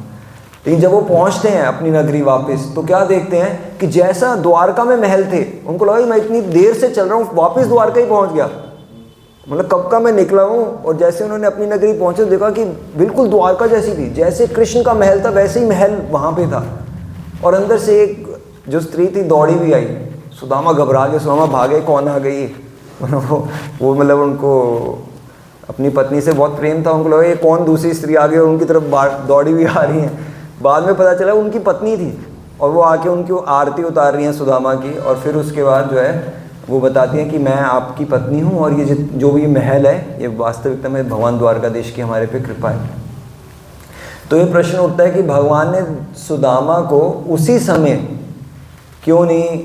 लेकिन जब वो पहुँचते हैं अपनी नगरी वापस, तो क्या देखते हैं कि जैसा द्वारका में महल थे, उनको लगा मैं इतनी देर से चल रहा हूँ, वापस द्वारका ही पहुँच गया, मतलब कब का मैं निकला हूँ। और जैसे उन्होंने अपनी नगरी पहुँचे, देखा कि बिल्कुल द्वारका जैसी थी, जैसे कृष्ण का महल था वैसे ही महल वहाँ पे था। और अंदर से एक जो स्त्री थी दौड़ी भी आई, सुदामा घबरा गए, सुदामा भागे, कौन आ गई, वो मतलब उनको अपनी पत्नी से बहुत प्रेम था, उनको लगा ये कौन दूसरी स्त्री आ गई और उनकी तरफ दौड़ी भी आ रही हैं। बाद में पता चला उनकी पत्नी थी, और वो आके उनकी आरती उतार रही हैं सुदामा की, और फिर उसके बाद जो है वो बताती हैं कि मैं आपकी पत्नी हूँ, और ये जो भी महल है ये वास्तविकता में भगवान द्वारकाधीश की हमारे पे कृपा है। तो ये प्रश्न उठता है कि भगवान ने सुदामा को उसी समय क्यों नहीं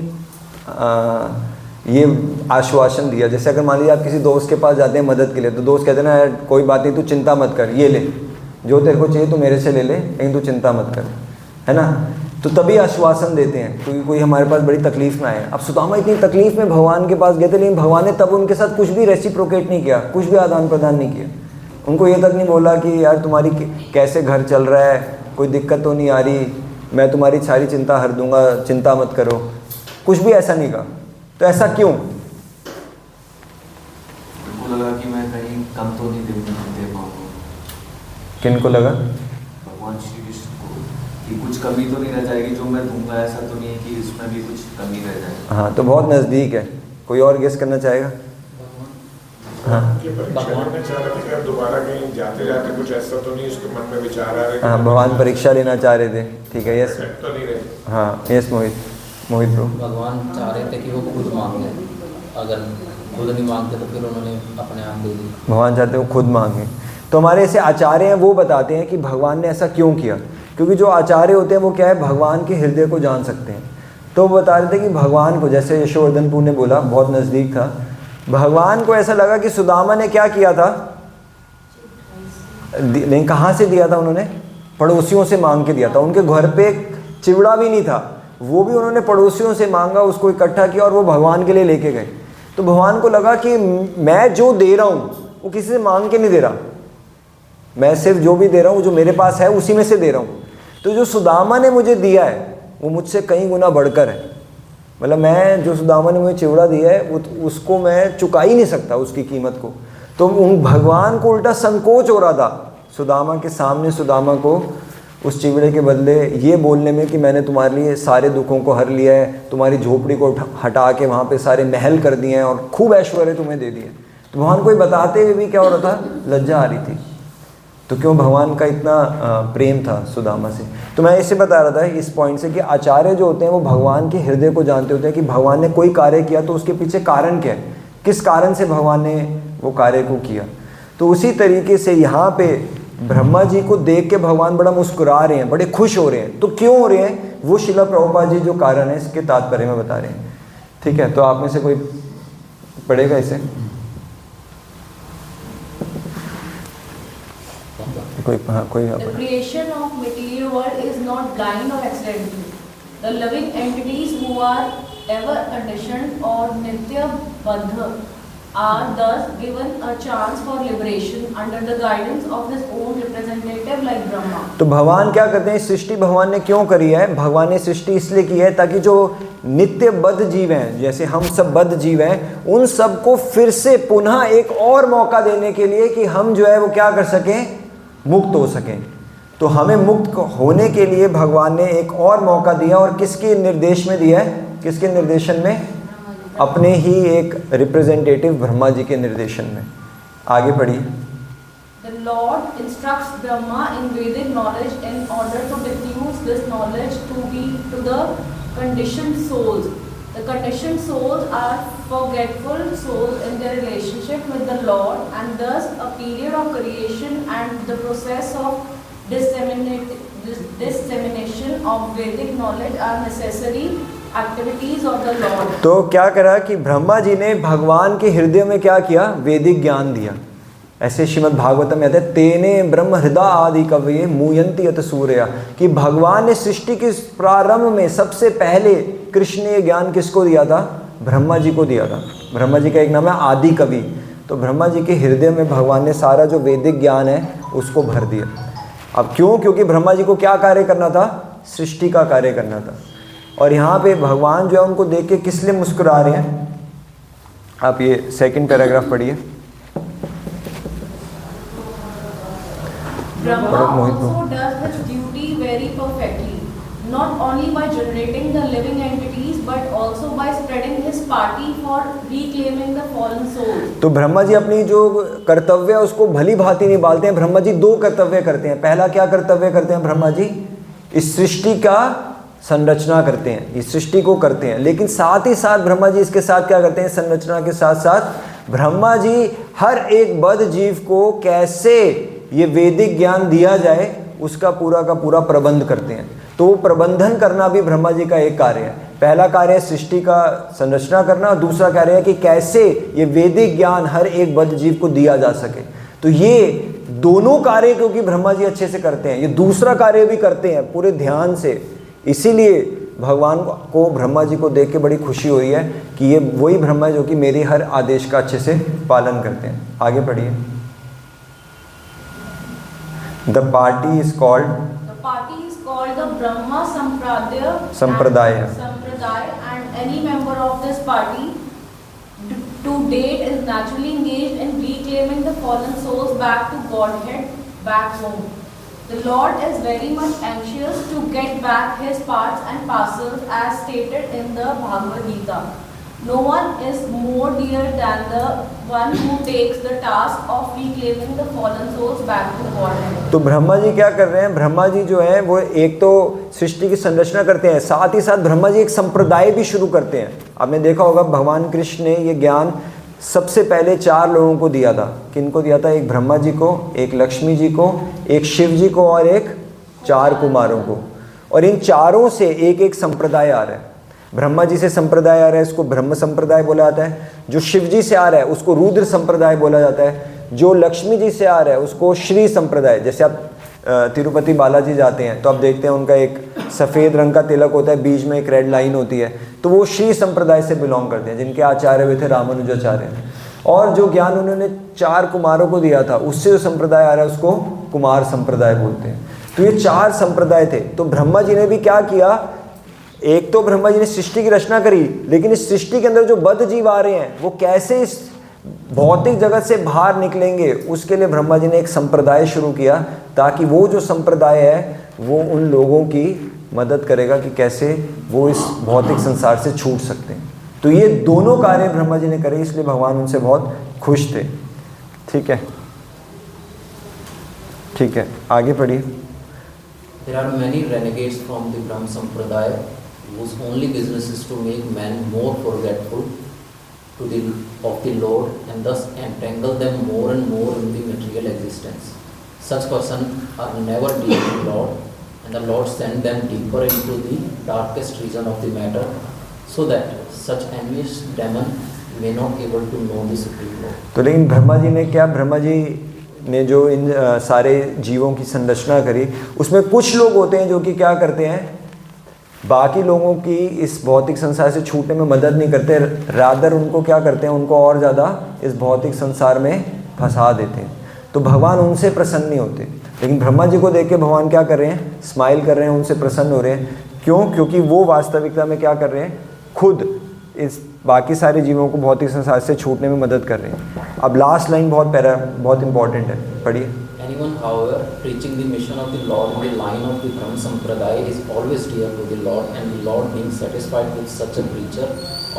ये आश्वासन दिया। जैसे अगर मान लीजिए आप किसी दोस्त के पास जाते हैं मदद के लिए, तो दोस्त कहते हैं ना यार कोई बात नहीं, तू चिंता मत कर, ये ले, जो तेरे को चाहिए तू मेरे से ले ले, लेकिन तू चिंता मत कर, है ना। तो तभी आश्वासन देते हैं क्योंकि कोई हमारे पास बड़ी तकलीफ ना आए। अब सुदामा इतनी तकलीफ में भगवान के पास गए थे, लेकिन भगवान ने तब उनके साथ कुछ भी रेसिप्रोकेट नहीं किया, कुछ भी आदान प्रदान नहीं किया। उनको ये तक नहीं बोला कि यार तुम्हारी कैसे घर चल रहा है, कोई दिक्कत तो नहीं आ रही, मैं तुम्हारी सारी चिंता हर दूंगा, चिंता मत करो, कुछ भी ऐसा नहीं कहा। तो ऐसा क्यों? उनको लगा कि मैं कहीं कम तो नहीं दे पाऊंगा। किनको लगा? भगवान श्री कृष्ण को। कि कुछ कमी तो नहीं रह जाएगी, जो मैं दूंगा ऐसा तो नहीं है कि इसमें भी कुछ कमी रह जाएगी। हाँ, तो बहुत नज़दीक है। कोई और गेस करना चाहेगा? हाँ कि परीक्षा लेना चाह रहे थे कि अब दोबारा कहीं जाते जाते कुछ ऐसा तो नहीं उसके मन में विचार आ रहे? हाँ, भगवान परीक्षा लेना चाह रहे थे। ठीक है, यस। तो नहीं रहे। हाँ, यस मोहित ब्रो। भगवान चाह रहे थे कि वो खुद मांगे, अगर खुद नहीं मांगते तो फिर उन्होंने अपने आप दे दी। भगवान चाहते हैं वो खुद मांगे। तो हमारे ऐसे आचार्य हैं, वो बताते हैं कि भगवान ने ऐसा क्यों किया। क्योंकि जो आचार्य होते हैं वो क्या है, भगवान के हृदय को जान सकते हैं। तो वो बता रहे थे कि भगवान को, जैसे यशोवर्धनपुर ने बोला, बहुत नज़दीक था, भगवान को ऐसा लगा कि सुदामा ने क्या किया था, नहीं, कहाँ से दिया था उन्होंने? पड़ोसियों से मांग के दिया था। उनके घर पे चिवड़ा भी नहीं था, वो भी उन्होंने पड़ोसियों से मांगा, उसको इकट्ठा किया और वो भगवान के लिए लेके गए। तो भगवान को लगा कि मैं जो दे रहा हूँ वो किसी से मांग के नहीं दे रहा, मैं सिर्फ जो भी दे रहा हूँ जो मेरे पास है उसी में से दे रहा हूँ। तो जो सुदामा ने मुझे दिया है वो मुझसे कई गुना बढ़कर है। मतलब मैं, जो सुदामा ने मुझे चिवड़ा दिया है वो उसको मैं चुका ही नहीं सकता उसकी कीमत को। तो उन भगवान को उल्टा संकोच हो रहा था सुदामा के सामने, सुदामा को उस चिवड़े के बदले ये बोलने में कि मैंने तुम्हारे लिए सारे दुखों को हर लिया है, तुम्हारी झोपड़ी को हटा के वहाँ पे सारे महल कर दिए हैं और खूब ऐश्वर्य तुम्हें दे दिए। तो भगवान को बताते हुए भी क्या हो रहा था, लज्जा आ रही थी। तो क्यों भगवान का इतना प्रेम था सुदामा से। तो मैं इसे बता रहा था इस पॉइंट से कि आचार्य जो होते हैं वो भगवान के हृदय को जानते होते हैं कि भगवान ने कोई कार्य किया तो उसके पीछे कारण क्या है, किस कारण से भगवान ने वो कार्य को किया। तो उसी तरीके से यहाँ पे ब्रह्मा जी को देख के भगवान बड़ा मुस्कुरा रहे हैं, बड़े खुश हो रहे हैं। तो क्यों हो रहे हैं, वो शिला प्रभुपाद जी जो कारण है इसके तात्पर्य में बता रहे हैं। ठीक है, तो आप में से कोई पढ़ेगा इसे? कोई? हाँ, कोई। The creation of material world is not blind or accidental. The living entities who are ever conditioned or nitya baddha are thus given a chance for liberation under the guidance of his own representative like Brahma. तो भगवान क्या करते हैं, सृष्टि भगवान ने क्यों करी है? भगवान ने सृष्टि इसलिए की है ताकि जो नित्य बद्ध जीव हैं, जैसे हम सब बद्ध जीव हैं, उन सबको फिर से पुनः एक और मौका देने के लिए कि हम जो है वो क्या कर सकें, मुक्त हो सकें। तो हमें मुक्त होने के लिए भगवान ने एक और मौका दिया, और किसके निर्देश में दिया है, किसके निर्देशन में? अपने ही एक रिप्रेजेंटेटिव ब्रह्मा जी के निर्देशन में। आगे पढ़िए। The Lord instructs Brahma in Vedic knowledge in order to diffuse this knowledge to the conditioned souls. The conditioned souls are forgetful souls in their relationship with the Lord, and thus a period of creation and the process of dissemination of Vedic knowledge are necessary activities of the Lord. तो क्या करा कि ब्रह्मा जी ने भगवान के हृदय में क्या किया, वैदिक ज्ञान दिया। ऐसे श्रीमद् भागवतम में आता है, तेने ब्रह्म हृदय आदि कवये मुयंति यत सूर्या, कि भगवान ने सृष्टि के प्रारंभ में सबसे पहले कृष्ण ने ज्ञान किसको दिया था, ब्रह्मा जी को दिया था। ब्रह्मा जी का एक नाम है आदि कवि। तो ब्रह्मा जी के हृदय में भगवान ने सारा जो वैदिक ज्ञान है उसको भर दिया। अब क्यों? क्योंकि ब्रह्मा जी को क्या कार्य करना था, सृष्टि का कार्य करना था। और यहाँ पे भगवान जो है उनको देख के किस लिए मुस्कुरा रहे हैं, आप ये सेकंड पैराग्राफ पढ़िए। Brahma also does his duty very perfectly, not only by generating the living entities but also by spreading his party for reclaiming the fallen souls. तो ब्रह्मा जी अपनी जो कर्तव्य है उसको भली भांति निभाते हैं। ब्रह्मा जी दो कर्तव्य करते हैं। पहला क्या कर्तव्य करते हैं ब्रह्मा जी, इस सृष्टि का संरचना करते हैं, इस सृष्टि को करते हैं। लेकिन साथ ही साथ ब्रह्मा जी इसके साथ क्या करते हैं, संरचना के साथ साथ ब्रह्मा जी हर एक बद्ध जीव को कैसे ये वैदिक ज्ञान दिया जाए उसका पूरा का पूरा प्रबंध करते हैं। तो वो प्रबंधन करना भी ब्रह्मा जी का एक कार्य है। पहला कार्य है सृष्टि का संरचना करना, और दूसरा कार्य है कि कैसे ये वैदिक ज्ञान हर एक बद्ध जीव को दिया जा सके। तो ये दोनों कार्य क्योंकि ब्रह्मा जी अच्छे से करते हैं, ये दूसरा कार्य भी करते हैं पूरे ध्यान से। इसीलिए भगवान को ब्रह्मा जी को देख के बड़ी खुशी हुई है कि ये वही ब्रह्मा जो कि मेरे हर आदेश का अच्छे से पालन करते हैं। आगे पढ़िए। The party is called The Brahma Sampradaya. And any member of this party to date is naturally engaged in reclaiming the fallen souls back to Godhead, back home. The Lord is very much anxious to get back his parts and parcels as stated in the Bhagavad Gita. No one is more dear than the one who takes the task of reclaiming the fallen souls back to Godhead. तो ब्रह्मा जी क्या कर रहे हैं? ब्रह्मा जी जो है वो एक तो सृष्टि की संरचना करते हैं, साथ ही साथ ब्रह्मा जी एक संप्रदाय भी शुरू करते हैं। आपने देखा होगा भगवान कृष्ण ने ये ज्ञान सबसे पहले 4 लोगों को दिया था। किनको दिया था? एक ब्रह्मा जी को, एक लक्ष्मी जी को, एक शिव जी को और एक 4 कुमारों को। और इन चारों से एक एक संप्रदाय आ रहा है। ब्रह्मा जी से संप्रदाय आ रहा है, इसको ब्रह्म संप्रदाय बोला जाता है। जो शिव जी से आ रहा है उसको रुद्र संप्रदाय बोला जाता है। जो लक्ष्मी जी से आ रहा है उसको श्री संप्रदाय। जैसे आप तिरुपति बालाजी जाते हैं तो आप देखते हैं उनका एक सफ़ेद रंग का तिलक होता है, बीच में एक रेड लाइन होती है, तो वो श्री संप्रदाय से बिलोंग करते हैं, जिनके आचार्य हुए थे रामानुजाचार्य। और जो ज्ञान उन्होंने 4 कुमारों को दिया था उससे जो संप्रदाय आ रहा है उसको कुमार संप्रदाय बोलते हैं। तो ये 4 संप्रदाय थे। तो ब्रह्मा जी ने भी क्या किया? एक तो ब्रह्मा जी ने सृष्टि की रचना करी, लेकिन इस सृष्टि के अंदर जो बद्ध जीव आ रहे हैं वो कैसे इस भौतिक जगत से बाहर निकलेंगे, उसके लिए ब्रह्मा जी ने एक संप्रदाय शुरू किया, ताकि वो जो संप्रदाय है वो उन लोगों की मदद करेगा कि कैसे वो इस भौतिक संसार से छूट सकते हैं। तो ये दोनों कार्य ब्रह्मा जी ने करे, इसलिए भगवान उनसे बहुत खुश थे। ठीक है, ठीक है, आगे पढ़िए। There are many renegades from the Brahma Sampradaya whose only business is to make man more forgetful of the Lord and thus entangle them more and more in the material existence. Such persons are never dear to the Lord, and the Lord sends them deeper into the darkest region of the matter, so that such envious demon may not able to know the Supreme Lord. तो लेकिन ब्रह्मा जी ने क्या? ब्रह्मा जी ने जो इन सारे जीवों की संरचना करी, उसमें कुछ लोग होते हैं जो कि क्या करते हैं, बाकी लोगों की इस भौतिक संसार से छूटने में मदद नहीं करते, रादर उनको क्या करते हैं, उनको और ज़्यादा इस भौतिक संसार में फंसा देते हैं। तो भगवान उनसे प्रसन्न नहीं होते। लेकिन ब्रह्मा जी को देख के भगवान क्या कर रहे हैं? स्माइल कर रहे हैं, उनसे प्रसन्न हो रहे हैं। क्यों? क्योंकि वो वास्तविकता में क्या कर रहे हैं? खुद इस बाकी सारे जीवों को भौतिक संसार से छूटने में मदद कर रहे हैं। अब लास्ट लाइन बहुत इंपॉर्टेंट है, पढ़िए। Anyone, however, preaching the mission of the Lord in the line of the Brahma Sampradaya is always dear to the Lord, and the Lord, being satisfied with such a preacher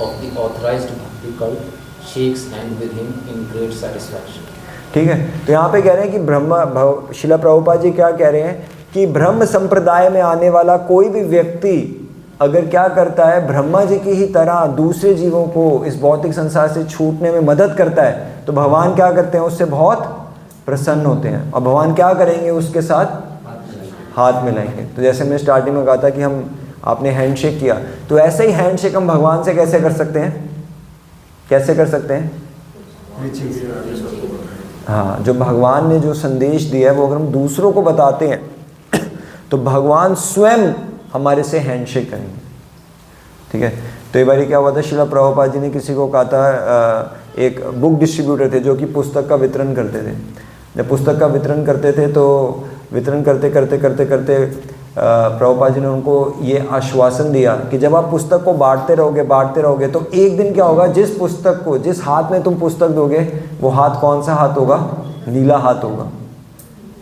of the authorized bhakti cult, shakes hand with him in great satisfaction. ठीक है, तो यहाँ पे कह रहे हैं कि शिला प्रभुपाद जी क्या कह रहे हैं कि ब्रह्म संप्रदाय में आने वाला कोई भी व्यक्ति अगर क्या करता है, ब्रह्मा जी की ही तरह दूसरे जीवों को इस भौतिक संसार से छूटने में मदद करता है, तो भगवान क्या करते हैं? उससे बहुत प्रसन्न होते हैं। और भगवान क्या करेंगे? उसके साथ हाथ मिलाएंगे। तो जैसे मैंने स्टार्टिंग में कहा था कि आपने हैंडशेक किया, तो ऐसे ही हैंडशेक हम भगवान से कैसे कर सकते हैं? कैसे कर सकते हैं? हाँ, जो भगवान ने जो संदेश दिया है वो अगर हम दूसरों को बताते हैं तो भगवान स्वयं हमारे से हैंडशेक करेंगे। ठीक है, तो एक बार क्या हुआ था, शिला प्रभुपाद जी ने किसी को कहा था, एक बुक डिस्ट्रीब्यूटर थे जो कि पुस्तक का वितरण करते थे। जब पुस्तक का वितरण करते थे तो वितरण करते करते प्रभुपाद जी ने उनको ये आश्वासन दिया कि जब आप पुस्तक को बांटते रहोगे तो एक दिन क्या होगा, जिस पुस्तक को, जिस हाथ में तुम पुस्तक दोगे वो हाथ कौन सा हाथ होगा? नीला हाथ होगा।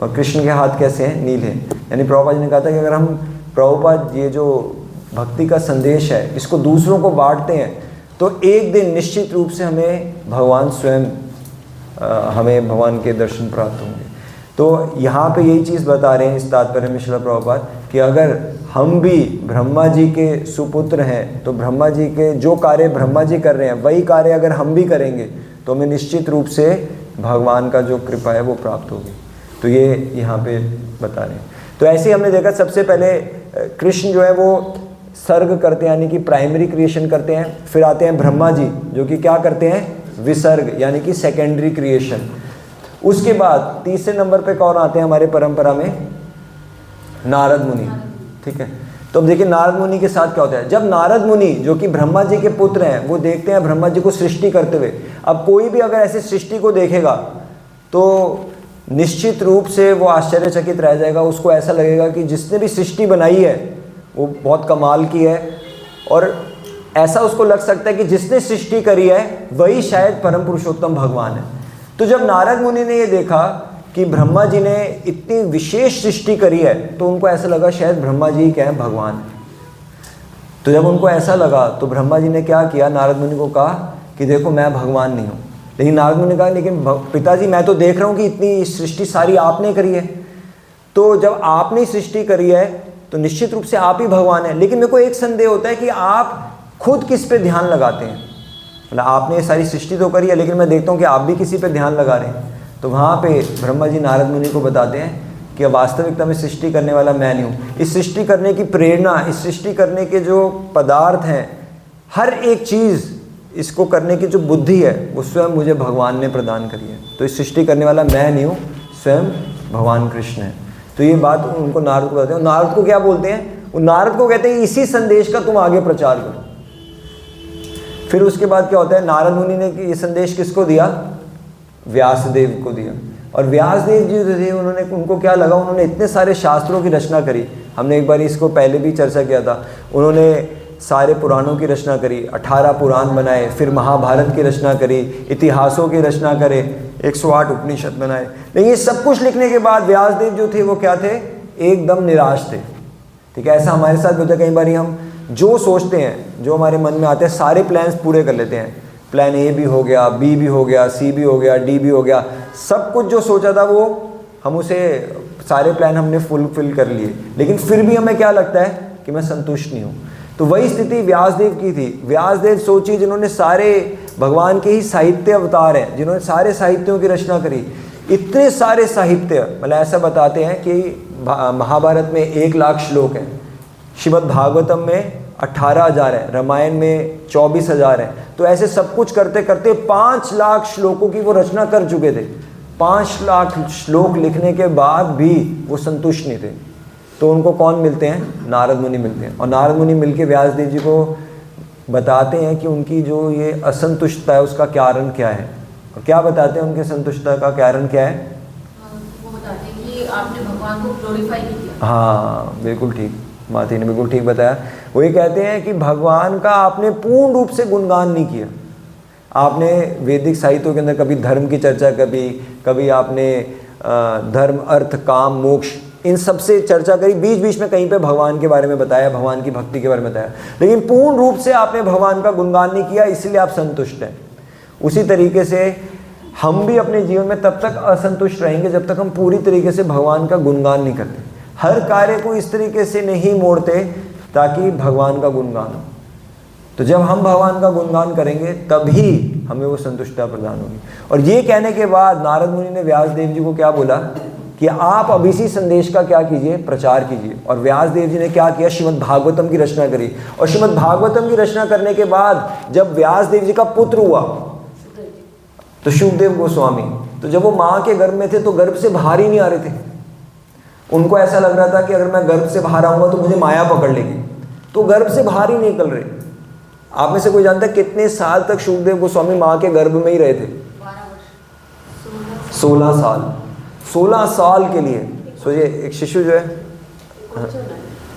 और कृष्ण के हाथ कैसे हैं? नीले। यानी प्रभुपाद जी ने कहा था कि अगर हम प्रभुपाद ये जो भक्ति का संदेश है इसको दूसरों को बांटते हैं तो एक दिन निश्चित रूप से हमें भगवान स्वयं हमें भगवान के दर्शन प्राप्त होंगे। तो यहाँ पे यही चीज़ बता रहे हैं इस तात्पर्य में शिला प्रभुपाद कि अगर हम भी ब्रह्मा जी के सुपुत्र हैं तो ब्रह्मा जी के जो कार्य ब्रह्मा जी कर रहे हैं वही कार्य अगर हम भी करेंगे तो हमें निश्चित रूप से भगवान का जो कृपा है वो प्राप्त होगी। तो ये यहाँ पे बता रहे हैं। तो ऐसे ही हमने देखा सबसे पहले कृष्ण जो है वो सर्ग करते हैं, यानी कि प्राइमरी क्रिएशन करते हैं। फिर आते हैं ब्रह्मा जी जो कि क्या करते हैं? विसर्ग, यानी कि सेकेंडरी क्रिएशन। उसके बाद तीसरे नंबर पे कौन आते हैं हमारे परंपरा में? नारद मुनि। ठीक है, तो अब देखिए नारद मुनि के साथ क्या होता है। जब नारद मुनि जो कि ब्रह्मा जी के पुत्र हैं वो देखते हैं ब्रह्मा जी को सृष्टि करते हुए, अब कोई भी अगर ऐसी सृष्टि को देखेगा तो निश्चित रूप से वो आश्चर्यचकित रह जाएगा। उसको ऐसा लगेगा कि जिसने भी सृष्टि बनाई है वो बहुत कमाल की है, और ऐसा उसको लग सकता है कि जिसने सृष्टि करी है वही शायद परम पुरुषोत्तम भगवान है। तो जब नारद मुनि ने ये देखा कि ब्रह्मा जी ने इतनी विशेष सृष्टि करी है, तो उनको ऐसा लगा शायद ब्रह्मा जी क्या है, भगवान है। तो जब उनको ऐसा लगा तो ब्रह्मा जी ने क्या किया, नारद मुनि को कहा कि देखो मैं भगवान नहीं हूँ। लेकिन नारद मुनि ने कहा लेकिन पिताजी मैं तो देख रहा हूँ कि इतनी सृष्टि सारी आपने करी है, तो जब आपने सृष्टि करी है तो निश्चित रूप से आप ही भगवान हैं। लेकिन मेरे को एक संदेह होता है कि आप खुद किस पे ध्यान लगाते हैं। मतलब आपने सारी सृष्टि तो करी है, लेकिन मैं देखता हूँ कि आप भी किसी पे ध्यान लगा रहे हैं। तो वहाँ पे ब्रह्मा जी नारद मुनि को बताते हैं कि वास्तविकता में सृष्टि करने वाला मैं नहीं हूँ। इस सृष्टि करने की प्रेरणा, इस सृष्टि करने के जो पदार्थ हैं, हर एक चीज़ इसको करने की जो बुद्धि है वो स्वयं मुझे भगवान ने प्रदान करी है। तो इस सृष्टि करने वाला मैं नहीं हूँ, स्वयं भगवान कृष्ण है। तो ये बात उनको नारद को बताते हैं। नारद को क्या बोलते हैं, वो नारद को कहते हैं इसी संदेश का तुम आगे प्रचार करो। फिर उसके बाद क्या होता है, नारद मुनि ने ये संदेश किसको दिया, व्यासदेव को दिया। और व्यासदेव जी जो थे उन्होंने, उनको क्या लगा, उन्होंने इतने सारे शास्त्रों की रचना करी। हमने एक बार इसको पहले भी चर्चा किया था। उन्होंने सारे पुराणों की रचना करी, 18 पुराण बनाए, फिर महाभारत की रचना करी, इतिहासों की रचना करे, 108 उपनिषद बनाए। लेकिन ये सब कुछ लिखने के बाद व्यासदेव जो थे वो क्या थे, एकदम निराश थे। ठीक है, ऐसा हमारे साथ होता है कई बार। हम जो सोचते हैं, जो हमारे मन में आते हैं, सारे प्लान्स पूरे कर लेते हैं। प्लान ए भी हो गया, बी भी हो गया, सी भी हो गया, डी भी हो गया, सब कुछ जो सोचा था वो हम उसे, सारे प्लान हमने फुलफिल कर लिए, लेकिन फिर भी हमें क्या लगता है कि मैं संतुष्ट नहीं हूँ। तो वही स्थिति व्यासदेव की थी। व्यासदेव सोचिए, जिन्होंने सारे भगवान के ही साहित्य अवतार हैं, जिन्होंने सारे साहित्यों की रचना करी, इतने सारे साहित्य, मतलब ऐसा बताते हैं कि महाभारत में 1 लाख श्लोक हैं, श्रीमद् भागवतम में 18,000 है, रामायण में 24,000 है। तो ऐसे सब कुछ करते करते 5 लाख श्लोकों की वो रचना कर चुके थे। 5 लाख श्लोक लिखने के बाद भी वो संतुष्ट नहीं थे। तो उनको कौन मिलते हैं, नारद मुनि मिलते हैं। और नारद मुनि मिलके व्यासदेव जी को बताते हैं कि उनकी जो ये असंतुष्टता है उसका कारण क्या है। और क्या बताते हैं उनके संतुष्टता का कारण क्या है, वो बताते हैं कि आपने भगवान को ग्लोरीफाई नहीं किया। हाँ बिल्कुल ठीक, माती ने बिल्कुल ठीक बताया। वो ये कहते हैं कि भगवान का आपने पूर्ण रूप से गुणगान नहीं किया। आपने वैदिक साहित्यों के अंदर कभी धर्म की चर्चा, कभी आपने धर्म, अर्थ, काम, मोक्ष, इन सब से चर्चा करी, बीच बीच में कहीं पे भगवान के बारे में बताया, भगवान की भक्ति के बारे में बताया, लेकिन पूर्ण रूप से आपने भगवान का गुणगान नहीं किया, इसलिए आप संतुष्ट हैं। उसी तरीके से हम भी अपने जीवन में तब तक असंतुष्ट रहेंगे जब तक हम पूरी तरीके से भगवान का गुणगान नहीं करते, हर कार्य को इस तरीके से नहीं मोड़ते ताकि भगवान का गुणगान हो। तो जब हम भगवान का गुणगान करेंगे तभी हमें वो संतुष्टता प्रदान होगी। और ये कहने के बाद नारद मुनि ने व्यासदेव जी को क्या बोला कि आप अब इसी संदेश का क्या कीजिए, प्रचार कीजिए। और व्यासदेव जी ने क्या किया, श्रीमद् भागवतम की रचना करी। और श्रीमद् भागवतम की रचना करने के बाद जब व्यासदेव जी का पुत्र हुआ तो शुकदेव गोस्वामी, तो जब वो माँ के गर्भ में थे तो गर्भ से बाहर ही नहीं आ रहे थे। उनको ऐसा लग रहा था कि अगर मैं गर्भ से बाहर आऊँगा तो मुझे माया पकड़ लेगी, तो गर्भ से बाहर ही निकल रहे। आप में से कोई जानता है कितने साल तक शुकदेव गोस्वामी माँ के गर्भ में ही रहे थे? 16 साल। 16 साल के लिए सोचिए, एक शिशु जो है,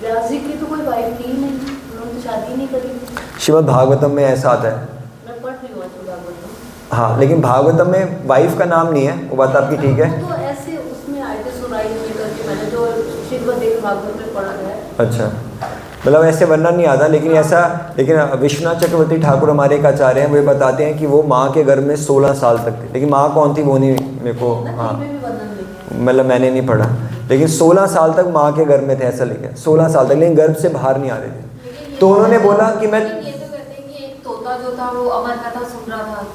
व्यास जी की तो कोई वाइफ थी नहीं, उन्होंने तो शादी नहीं करी। श्रीमद् भागवतम में ऐसा आता है। मैं पढ़ रही हूँ भागवतम। हाँ, लेकिन भागवतम में वाइफ का नाम नहीं है, वो बात आपकी ठीक है। तो ऐसे उसमें आए थे सुनाई में करके, मैंने जो श्रीमद् भागवत में पढ़ा है। अच्छा, मतलब ऐसे वर्णन नहीं आता, लेकिन ऐसा, लेकिन विश्वनाथ चक्रवर्ती ठाकुर हमारे एक आचार्य हैं, वो बताते हैं कि वो माँ के गर्भ में 16 साल तक थे। लेकिन माँ कौन थी वो नहीं मेरे को, हाँ मतलब मैंने नहीं पढ़ा, लेकिन 16 साल तक माँ के गर्भ में थे, ऐसा लिखा है 16 साल तक, लेकिन गर्भ से बाहर नहीं आ रहे थे। तो उन्होंने बोला कि मैं, ये तो कहते हैं कि एक तोता जो था वो अमर कथा सुन रहा था,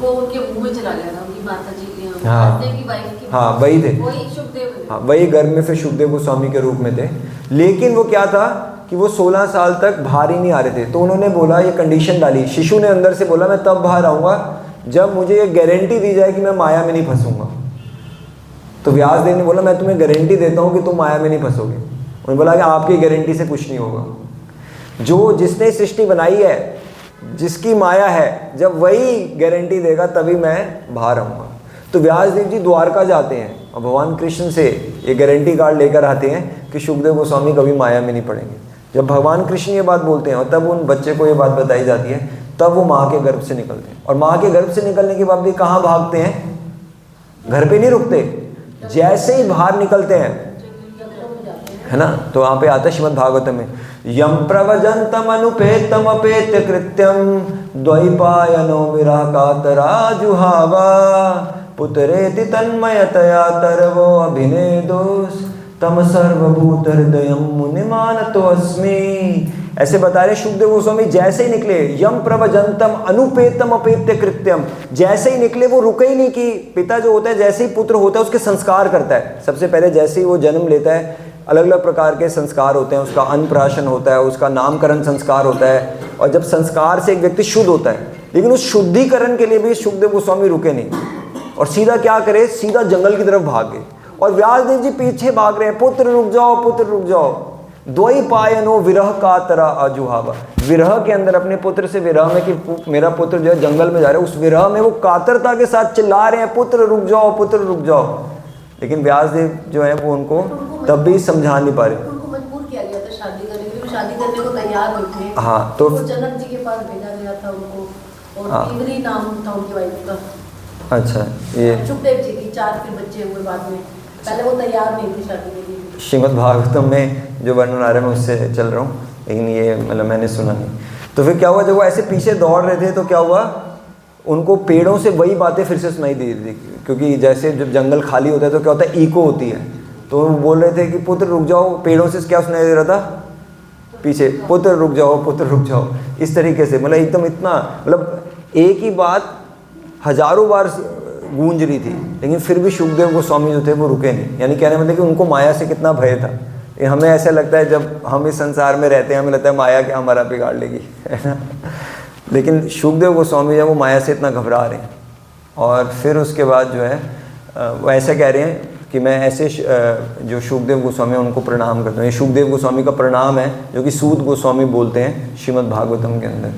वो उनके मुंह में चला गया था, उनकी माता जी की, हाँ की वाइफ की। हाँ वही थे, वही शुकदेव। हाँ वही गर्भ में फिर शुकदेव गोस्वामी के रूप में थे। लेकिन वो क्या था कि वो 16 साल तक बाहर ही नहीं आ रहे थे। तो उन्होंने बोला, ये कंडीशन डाली, शिशु ने अंदर से बोला मैं तब बाहर आऊँगा जब मुझे ये गारंटी दी जाए कि मैं माया में नहीं फंसूंगा। तो व्यासदेव ने बोला मैं तुम्हें गारंटी देता हूँ कि तुम माया में नहीं फंसोगे। उन्होंने बोला कि आपकी गारंटी से कुछ नहीं होगा। जो जिसने सृष्टि बनाई है, जिसकी माया है, जब वही गारंटी देगा तभी मैं बाहर आऊँगा। तो व्यासदेव जी द्वारका जाते हैं और भगवान कृष्ण से ये गारंटी कार्ड लेकर आते हैं कि शुकदेव गोस्वामी कभी माया में नहीं पड़ेंगे। जब भगवान कृष्ण ये बात बोलते हैं और तब उन बच्चे को ये बात बताई जाती है, तब वो माँ के गर्भ से निकलते हैं। और माँ के गर्भ से निकलने के बाद भी कहाँ भागते हैं, घर पे नहीं रुकते, जैसे ही बाहर निकलते हैं, है ना, तो वहाँ पे आता है श्रीमद् भागवतम में, यम प्रवजंतम अनुपेतम अपेत्य कृत्यम द्वैपायनो विरह कातरा जुहावा पुत्रेति तन्मयतया तरवो अभिनेदोष तम सर्वभूत हृदयम मुनिमानतो अस्मि। ऐसे बता रहे शुकदेव गोस्वामी, जैसे ही निकले, यम प्रवजंतम अनुपेतम अपेत्य कृत्यम, जैसे ही निकले वो रुके ही नहीं कि पिता जो होता है जैसे ही पुत्र होता है उसके संस्कार करता है। सबसे पहले जैसे ही वो जन्म लेता है अलग अलग प्रकार के संस्कार होते हैं, उसका अन्नप्राशन होता है, उसका नामकरण संस्कार होता है, और जब संस्कार से एक व्यक्ति शुद्ध होता है, लेकिन उस शुद्धिकरण के लिए भी शुकदेव गोस्वामी रुके नहीं और सीधा क्या करे, सीधा जंगल की तरफ भाग गए। और व्यासदेव जी पीछे भाग रहे हैं, पुत्र रुक जाओ, पुत्र रुक जाओ। द्वैपायनो विरह कातरा अजुहावा, विरह के अंदर अपने पुत्र से विरह में कि मेरा पुत्र जो है जंगल में जा रहा है, उस विरह में वो कातरता के साथ चिल्ला रहे हैं, पुत्र रुक जाओ, पुत्र रुक जाओ। लेकिन व्यासदेव जो है वो उनको तब भी समझा नहीं पा रहे। उनको मजबूर किया गया था शादी करने के लिए, वो शादी करने को तैयार नहीं थे। हाँ, तो जनक जी के पास भेजा गया था उनको, और हाँ, तिवरी नाम था उनकी वाइफ का। अच्छा, ये सुखदेव जी की 4 फिर बच्चे हुए बाद में, पहले वो तैयार नहीं थी शादी के लिए। श्रीमद् भागवतम में जो वर्णन आ रहा है मैं उससे चल रहा हूँ, लेकिन ये मतलब मैंने सुना नहीं। तो फिर क्या हुआ, जब वो ऐसे पीछे दौड़ रहे थे तो क्या हुआ, उनको पेड़ों से वही बातें फिर से सुनाई दे रही थी, क्योंकि जैसे जब जंगल खाली होता है तो क्या होता है, इको होती है। तो वो बोल रहे थे कि पुत्र रुक जाओ, पेड़ों से क्या सुनाई दे रहा था पीछे, पुत्र रुक जाओ, पुत्र रुक जाओ, इस तरीके से, मतलब एकदम इतना, मतलब एक ही बात हजारों बार गूंज रही थी, लेकिन फिर भी शुकदेव गोस्वामी जो थे वो रुके नहीं। यानी कहने मतलब कि उनको माया से कितना भय था। हमें ऐसा लगता है जब हम इस संसार में रहते हैं हमें लगता है माया क्या हमारा बिगाड़ लेगी, है ना, लेकिन शुकदेव गोस्वामी जो है वो माया से इतना घबरा रहे हैं। और फिर उसके बाद जो है वो ऐसा कह रहे हैं कि मैं ऐसे जो शुकदेव गोस्वामी हैं उनको प्रणाम करता हूँ। ये शुकदेव गोस्वामी का प्रणाम है जो कि सूत गोस्वामी बोलते हैं श्रीमद् भागवतम के अंदर।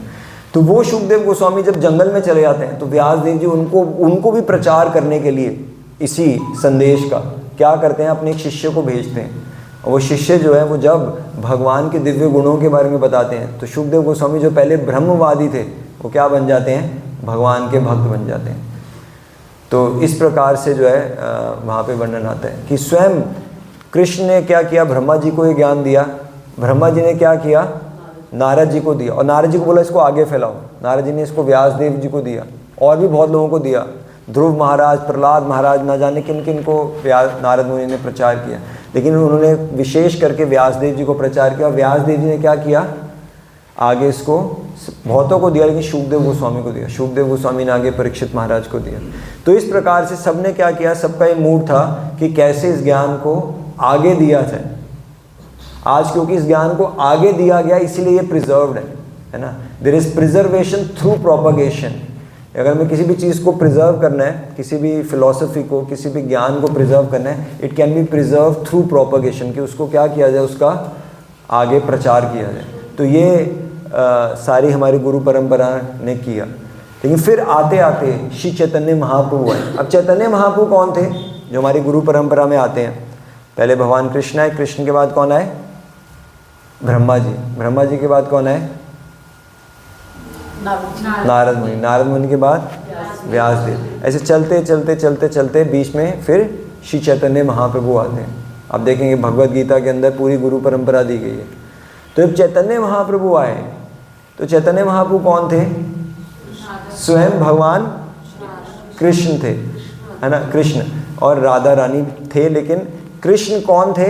तो वो शुकदेव गोस्वामी जब जंगल में चले जाते हैं तो व्यासदेव जी उनको भी प्रचार करने के लिए इसी संदेश का क्या करते हैं, अपने एक शिष्य को भेजते हैं। और वो शिष्य जो है वो जब भगवान के दिव्य गुणों के बारे में बताते हैं तो शुकदेव गोस्वामी जो पहले ब्रह्मवादी थे वो क्या बन जाते हैं, भगवान के भक्त बन जाते हैं। तो इस प्रकार से जो है वहाँ पे वर्णन आता है कि स्वयं कृष्ण ने क्या किया, ब्रह्मा जी को ये ज्ञान दिया, ब्रह्मा जी ने क्या किया, नारद जी को दिया, और नारद जी को बोला इसको आगे फैलाओ। नारद जी ने इसको व्यासदेव जी को दिया, और भी बहुत लोगों को दिया, ध्रुव महाराज, प्रहलाद महाराज, ना जाने किन किन को नारद मुनि ने प्रचार किया, लेकिन उन्होंने विशेष करके व्यासदेव जी को प्रचार किया। व्यासदेव जी ने क्या किया, आगे इसको बहुतों को दिया, लेकिन शुकदेव गोस्वामी को दिया। शुकदेव गोस्वामी ने आगे परीक्षित महाराज को दिया। तो इस प्रकार से सबने क्या किया, सबका ये मूड था कि कैसे इस ज्ञान को आगे दिया जाए। आज क्योंकि इस ज्ञान को आगे दिया गया इसीलिए ये प्रिजर्व्ड है ना। There is preservation through propagation. अगर मैं किसी भी चीज़ को प्रिजर्व करना है, किसी भी फिलॉसफी को, किसी भी ज्ञान को प्रिजर्व करना है, it can be preserve through propagation, कि उसको क्या किया जाए, उसका आगे प्रचार किया जाए। तो ये सारी हमारी गुरु परंपरा ने किया। लेकिन फिर आते आते श्री चैतन्य महाप्रभु आए। अब चैतन्य महाप्रभु कौन थे जो हमारी गुरु परंपरा में आते हैं? पहले भगवान कृष्ण आए, कृष्ण के बाद कौन आए, ब्रह्मा जी, ब्रह्मा जी के बाद कौन आए, नारद मुनि, नारद मुनि के बाद व्यासदेव। ऐसे चलते चलते चलते चलते बीच में फिर श्री चैतन्य महाप्रभु आते हैं। आप देखेंगे भगवद गीता के अंदर पूरी गुरु परंपरा दी गई है। तो जब चैतन्य महाप्रभु आए तो चैतन्य महाप्रभु कौन थे, स्वयं भगवान कृष्ण थे, है ना, कृष्ण और राधा रानी थे। लेकिन कृष्ण कौन थे,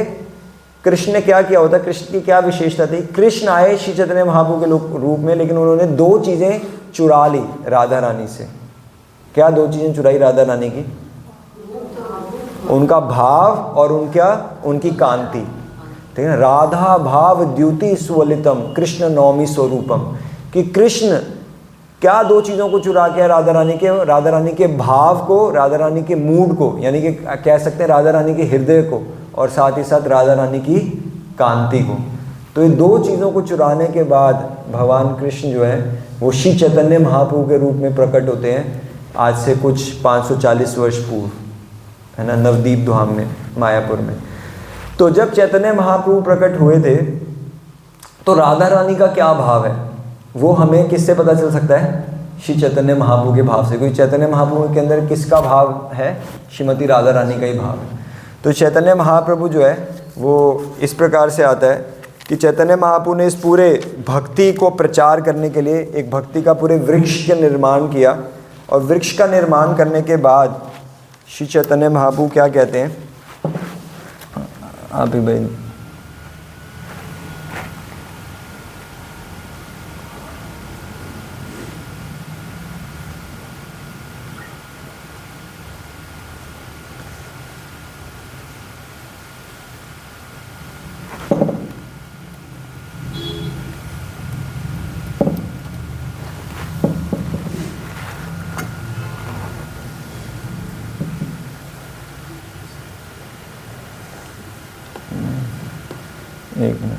कृष्ण ने क्या किया होता, कृष्ण की क्या विशेषता थी? कृष्ण आए श्री चैतन्य महाप्रभु के रूप में, लेकिन उन्होंने 2 चीज़ें चुरा ली राधा रानी से। क्या 2 चीज़ें चुराई राधा रानी की? उनका भाव और उनकी कांति। ठीक है, राधा भाव द्युति स्वलितम कृष्ण नौमी स्वरूपम, कि कृष्ण क्या 2 चीज़ों को चुरा के राधा रानी के भाव को, राधा रानी के मूड को, यानी कि कह सकते हैं राधा रानी के हृदय को, और साथ ही साथ राधा रानी की कांति को। तो ये 2 चीज़ों को चुराने के बाद भगवान कृष्ण जो है वो श्री चैतन्य महाप्रभु के रूप में प्रकट होते हैं आज से कुछ 540 वर्ष पूर्व, है ना, नवदीप धाम में, मायापुर में। तो जब चैतन्य महाप्रभु प्रकट हुए थे तो राधा रानी का क्या भाव है वो हमें किससे पता चल सकता है? श्री चैतन्य महाप्रभु के भाव से। क्योंकि चैतन्य महाप्रभु के अंदर किसका भाव है? श्रीमती राधा रानी का ही भाव है। तो चैतन्य महाप्रभु जो है वो इस प्रकार से आता है कि चैतन्य महाप्रभु ने इस पूरे भक्ति को प्रचार करने के लिए एक भक्ति का पूरे वृक्ष का निर्माण किया, और वृक्ष का निर्माण करने के बाद श्री चैतन्य महाप्रभु क्या कहते हैं, आप ही भाई एक मिनट।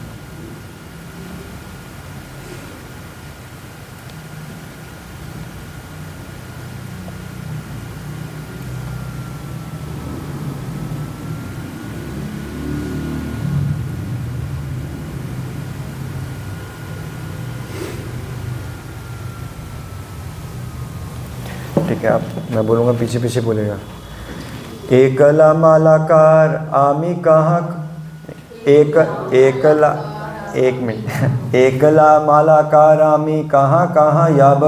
ठीक है, आप मैं बोलूँगा पीछे पीछे बोलेगा। एकला मालाकार आमी कहाँ एक मिनट। एकला मालाकार आमी कहाँ कहाँ याब,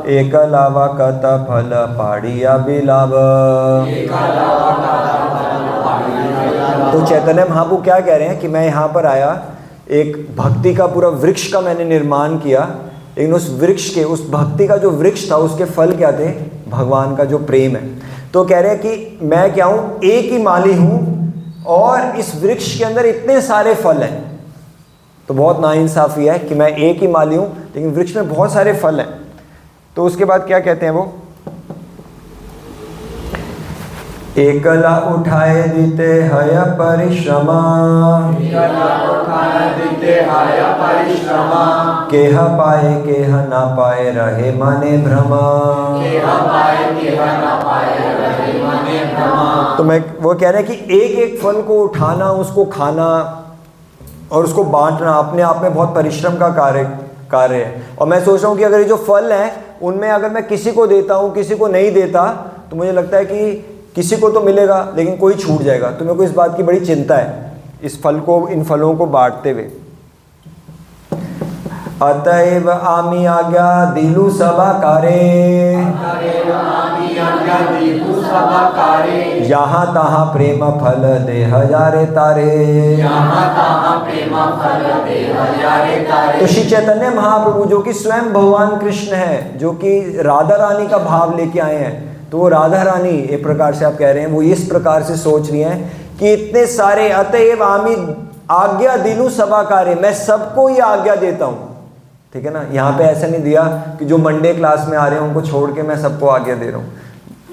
एकला वकत फल पाड़िया बिलाब। तो चैतन्य महाप्रभु क्या कह रहे हैं कि मैं यहाँ पर आया, एक भक्ति का पूरा वृक्ष का मैंने निर्माण किया, लेकिन उस वृक्ष के, उस भक्ति का जो वृक्ष था उसके फल क्या थे, भगवान का जो प्रेम है। तो कह रहे हैं कि मैं क्या हूँ, एक ही माली हूँ और इस वृक्ष के अंदर इतने सारे फल हैं। तो बहुत नाइंसाफ़ी है कि मैं एक ही माली हूँ लेकिन वृक्ष में बहुत सारे फल हैं। तो उसके बाद क्या कहते हैं वो, एकला उठाए दीते हय परिश्रमा, केह पाए केह ना पाए रहे मने भ्रमा। तो मैं वो कह रहे हैं कि एक एक फल को उठाना, उसको खाना और उसको बांटना अपने आप में बहुत परिश्रम का कार्य है। और मैं सोच रहा हूँ कि अगर ये जो फल हैं उनमें अगर मैं किसी को देता हूँ किसी को नहीं देता, तो मुझे लगता है कि किसी को तो मिलेगा लेकिन कोई छूट जाएगा। तो मेरे को इस बात की बड़ी चिंता है इस फल को, इन फलों को बांटते हुए। अतएव आमी आज्ञा दिलु सभा कारे, यहाँ तहाँ प्रेम फल दे हजारे तारे। तो श्री चैतन्य महाप्रभु जो कि स्वयं भगवान कृष्ण है, जो कि राधा रानी का भाव लेके आए हैं, तो वो राधा रानी एक प्रकार से आप कह रहे हैं वो इस प्रकार से सोच रही हैं कि इतने सारे, अतएव आमी आज्ञा दिलु सभा कारे, मैं सबको ये आज्ञा देता हूँ। ठीक है ना, यहाँ पे ऐसा नहीं दिया कि जो मंडे क्लास में आ रहे हैं उनको छोड़ के मैं सबको आज्ञा दे रहा हूँ।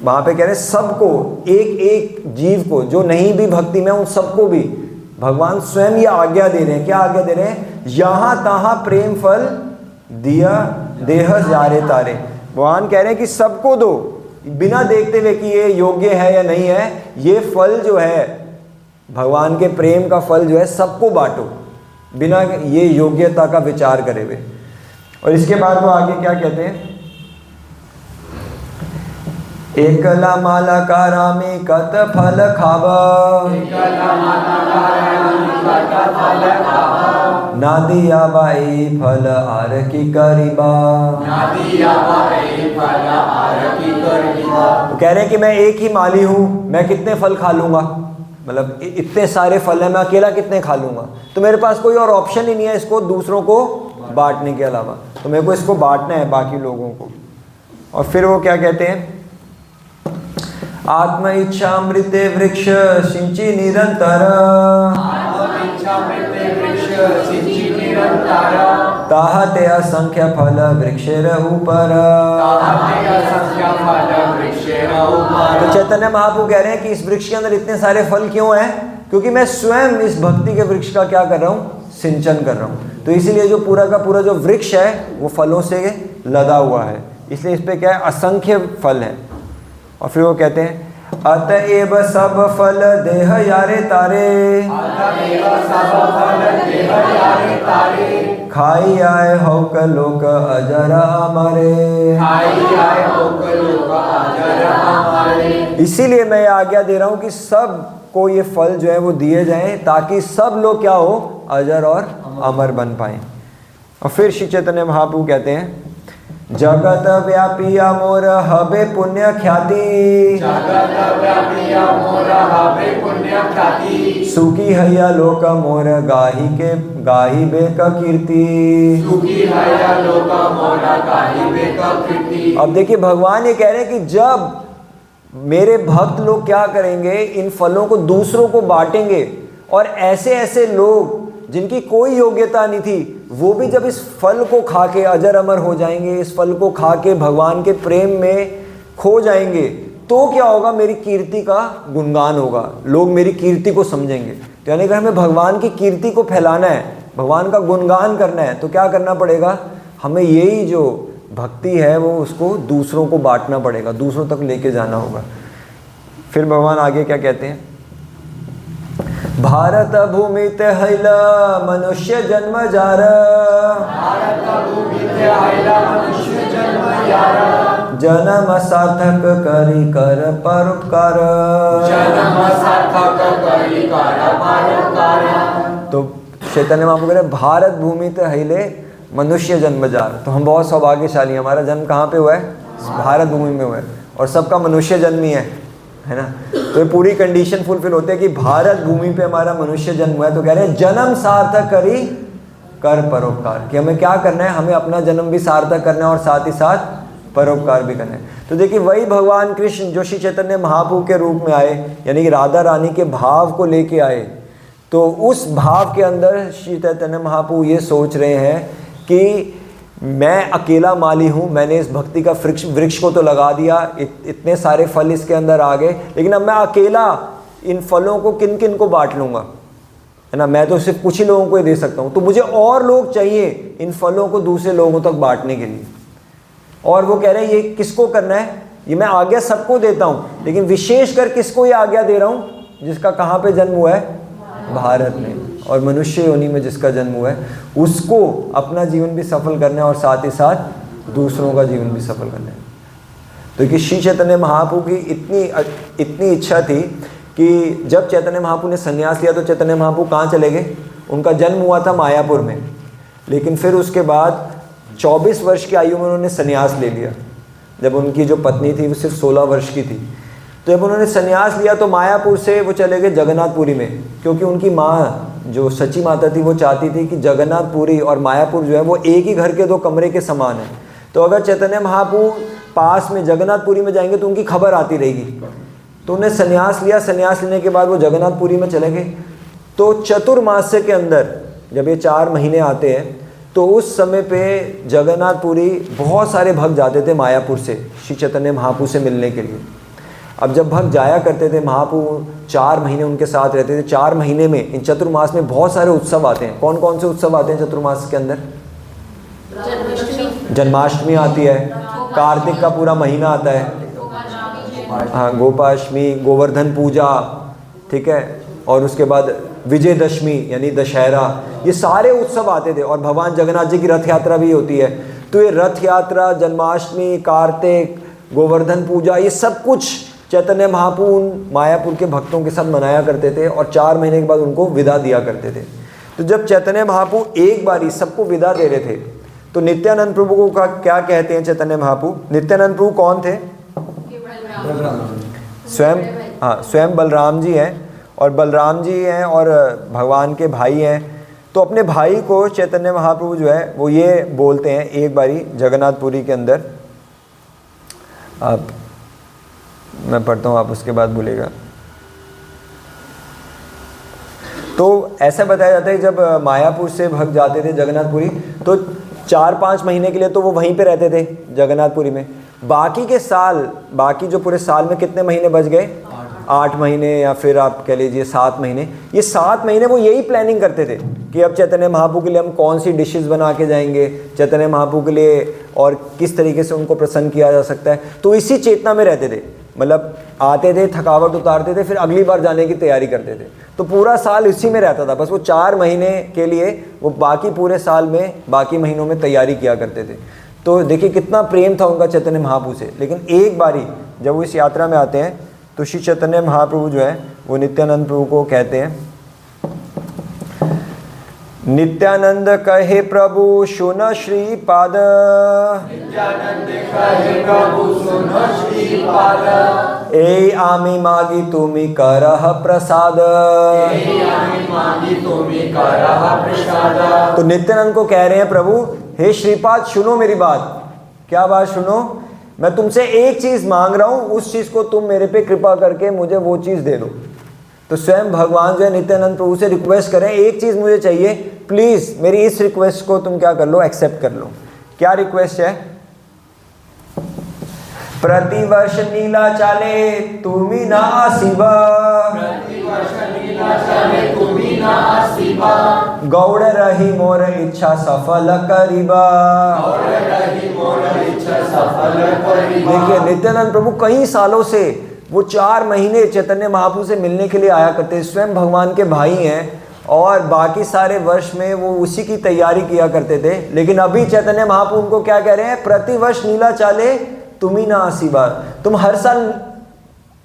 वहाँ पे कह रहे हैं सबको, एक एक जीव को, जो नहीं भी भक्ति में उन सबको भी भगवान स्वयं ये आज्ञा दे रहे हैं। क्या आज्ञा दे रहे हैं, यहाँ तहाँ प्रेम फल दिया देह जारे तारे। भगवान कह रहे हैं कि सबको दो, बिना देखते हुए कि ये योग्य है या नहीं है। ये फल जो है भगवान के प्रेम का फल जो है सबको बांटो, बिना ये योग्यता का विचार करे हुए। और इसके बाद वो आगे क्या कहते हैं, एकला मालाकारा में कत फल खावा, नादिया बाई फल आर की करीबा। तो कह रहे हैं कि मैं एक ही माली हूँ, मैं कितने फल खा लूँगा, मतलब इतने सारे फल हैं, मैं अकेला कितने खा लूँगा। तो मेरे पास कोई और ऑप्शन ही नहीं है इसको दूसरों को बांटने के अलावा, तो मेरे को इसको बांटना है बाकी लोगों को। और फिर वो क्या कहते हैं, आत्म इच्छा अमृते वृक्ष सिंची निरंतर, ताहते असंख्य फल वृक्षेर ऊपर। तो चैतन्य महाप्रभु कह रहे हैं कि इस वृक्ष के अंदर इतने सारे फल क्यों हैं, क्योंकि मैं स्वयं इस भक्ति के वृक्ष का क्या कर रहा हूँ, सिंचन कर रहा हूँ। तो इसीलिए जो पूरा का पूरा जो वृक्ष है वो फलों से लदा हुआ है, इसलिए इस पे क्या है, असंख्य फल हैं। और फिर वो कहते हैं अतएव सब फल देह यारे तारे, खाई आए हो लोक अजर हमारे। इसीलिए मैं ये आज्ञा दे रहा हूँ कि सबको ये फल जो है वो दिए जाएं, ताकि सब लोग क्या हो, अजर और अमर बन पाएं। और फिर श्री चैतन्य महाप्रभु कहते हैं, जगत व्यापी अमोर हबे पुण्य ख्याति, सुखी हैया लोक मोर गाही बेक कीर्ति। अब देखिए भगवान ये कह रहे हैं कि जब मेरे भक्त लोग क्या करेंगे, इन फलों को दूसरों को बांटेंगे, और ऐसे ऐसे लोग जिनकी कोई योग्यता नहीं थी वो भी जब इस फल को खा के अजर अमर हो जाएंगे, इस फल को खा के भगवान के प्रेम में खो जाएंगे, तो क्या होगा, मेरी कीर्ति का गुणगान होगा, लोग मेरी कीर्ति को समझेंगे। तो यानी कि हमें भगवान की कीर्ति को फैलाना है, भगवान का गुणगान करना है, तो क्या करना पड़ेगा, हमें यही जो भक्ति है वो उसको दूसरों को बांटना पड़ेगा, दूसरों तक लेके जाना होगा। फिर भगवान आगे क्या कहते हैं, भारत भूमि ते हैला मनुष्य जन्म जार, जन्म सार्थक करी कर परोपकार। तो चैतन्य महाप्रभु कह रहे भारत भूमि ते हिले मनुष्य जन्म जार। तो हम बहुत सौभाग्यशाली, हमारा जन्म कहाँ पे हुआ है, भारत भूमि में हुआ है, और सबका मनुष्य जन्म ही है ना। तो ये पूरी कंडीशन फुलफिल होती है कि भारत भूमि पे हमारा मनुष्य जन्म हुआ है। तो कह रहे हैं जन्म सार्थक करी कर परोपकार, कि हमें क्या करना है, हमें अपना जन्म भी सार्थक करना है और साथ ही साथ परोपकार भी करना है। तो देखिए वही भगवान कृष्ण जो श्री चैतन्य महाप्रभु के रूप में आए, यानी कि राधा रानी के भाव को लेके आए, तो उस भाव के अंदर श्री चैतन्य महाप्रभु ये सोच रहे हैं कि मैं अकेला माली हूँ, मैंने इस भक्ति का वृक्ष को तो लगा दिया, इतने सारे फल इसके अंदर आ गए, लेकिन अब मैं अकेला इन फलों को किन किन को बांट लूँगा, है ना। मैं तो सिर्फ कुछ ही लोगों को ही दे सकता हूँ, तो मुझे और लोग चाहिए इन फलों को दूसरे लोगों तक बांटने के लिए। और वो कह रहे हैं ये किसको करना है, ये मैं आज्ञा सबको देता हूँ, लेकिन विशेष कर किसको ये आज्ञा दे रहा हूँ, जिसका कहाँ पे जन्म हुआ है, भारत में, और मनुष्य योनि में जिसका जन्म हुआ है, उसको अपना जीवन भी सफल करना है और साथ ही साथ दूसरों का जीवन भी सफल करना है। तो कि श्री चैतन्य महाप्रभु की इतनी इच्छा थी कि जब चैतन्य महाप्रभु ने संन्यास लिया तो चैतन्य महाप्रभु कहाँ चले गए, उनका जन्म हुआ था मायापुर में, लेकिन फिर उसके बाद 24 वर्ष की आयु में उन्होंने संन्यास ले लिया, जब उनकी जो पत्नी थी वो सिर्फ 16 वर्ष की थी। तो जब उन्होंने संन्यास लिया तो मायापुर से वो चले गए जगन्नाथपुरी में, क्योंकि उनकी माँ जो सची माता थी वो चाहती थी कि जगन्नाथपुरी और मायापुर जो है वो एक ही घर के 2 कमरे के समान है। तो अगर चैतन्य महाप्रभु पास में जगन्नाथपुरी में जाएंगे तो उनकी खबर आती रहेगी। तो उन्हें संन्यास लिया, संन्यास लेने के बाद वो जगन्नाथपुरी में चले गए। तो चतुर्मास्य के अंदर जब ये 4 महीने आते हैं तो उस समय पे जगन्नाथपुरी बहुत सारे भक्त जाते थे मायापुर से श्री चैतन्य महाप्रभु से मिलने के लिए। अब जब भक्त जाया करते थे, महाप्रभु 4 महीने उनके साथ रहते थे। 4 महीने में इन चतुर्मास में बहुत सारे उत्सव आते हैं। कौन कौन से उत्सव आते हैं चतुर्मास के अंदर? जन्माष्टमी आती है, कार्तिक का पूरा महीना आता है, हाँ, गोपाष्टमी, गोवर्धन पूजा, ठीक है, और उसके बाद विजयदशमी यानी दशहरा, ये सारे उत्सव आते थे। और भगवान जगन्नाथ जी की रथ यात्रा भी होती है। तो ये रथ यात्रा, जन्माष्टमी, कार्तिक, गोवर्धन पूजा, ये सब कुछ चैतन्य महाप्रभु मायापुर के भक्तों के साथ मनाया करते थे और 4 महीने के बाद उनको विदा दिया करते थे। तो जब चैतन्य महाप्रभु एक बार ही सबको विदा दे रहे थे तो नित्यानंद प्रभु को का क्या कहते हैं चैतन्य महाप्रभु? नित्यानंद प्रभु कौन थे? स्वयं बलराम जी हैं, और बलराम जी हैं और भगवान के भाई हैं। तो अपने भाई को चैतन्य महाप्रभु जो है वो ये बोलते हैं एक बारी जगन्नाथपुरी के अंदर, आप मैं पढ़ता हूँ, आप उसके बाद बोलेगा। तो ऐसा बताया जाता है जब मायापुर से भक्त जाते थे जगन्नाथपुरी तो 4-5 महीने के लिए तो वो वहीं पे रहते थे जगन्नाथपुरी में। बाकी के साल, बाकी जो पूरे साल में कितने महीने बच गए? 8 महीने, या फिर आप कह लीजिए 7 महीने। ये 7 महीने वो यही प्लानिंग करते थे कि अब चैतन्य महाप्रभु के लिए हम कौन सी डिशेस बना के जाएंगे, चैतन्य महाप्रभु के लिए और किस तरीके से उनको प्रसन्न किया जा सकता है। तो इसी चेतना में रहते थे, मतलब आते थे, थकावट उतारते थे, फिर अगली बार जाने की तैयारी करते थे। तो पूरा साल इसी में रहता था, बस वो 4 महीने के लिए वो बाकी पूरे साल में, बाकी महीनों में तैयारी किया करते थे। तो देखिए कितना प्रेम था उनका चैतन्य महाप्रभु से। लेकिन एक बारी जब वो इस यात्रा में आते हैं तो श्री चैतन्य महाप्रभु जो है वो नित्यानंद प्रभु को कहते हैं, नित्यानंद कहे प्रभु सुन श्रीपाद, नित्यानंद कहे प्रभु सुन श्रीपाद, ए आमी मागी तुमी करह प्रसाद, तो नित्यानंद को कह रहे हैं प्रभु हे श्रीपाद सुनो मेरी बात। क्या बात सुनो? मैं तुमसे एक चीज मांग रहा हूं, उस चीज को तुम मेरे पे कृपा करके मुझे वो चीज दे दो। तो स्वयं भगवान जो है नित्यानंद प्रभु से रिक्वेस्ट करें, एक चीज मुझे चाहिए, प्लीज मेरी इस रिक्वेस्ट को तुम क्या कर लो, एक्सेप्ट कर लो। क्या रिक्वेस्ट है? प्रतिवर्ष नीला चाले तुमी ना आसीबा, गौड़ रही मोर इच्छा सफल करीबा। देखिए नित्यानंद प्रभु कई सालों से वो 4 महीने चैतन्य महाप्रभु से मिलने के लिए आया करते हैं। स्वयं भगवान के भाई हैं और बाकी सारे वर्ष में वो उसी की तैयारी किया करते थे। लेकिन अभी चैतन्य महाप्रभु उनको क्या कह रहे हैं? प्रतिवर्ष नीला चाले तुम्ही ना आसीबा, तुम हर साल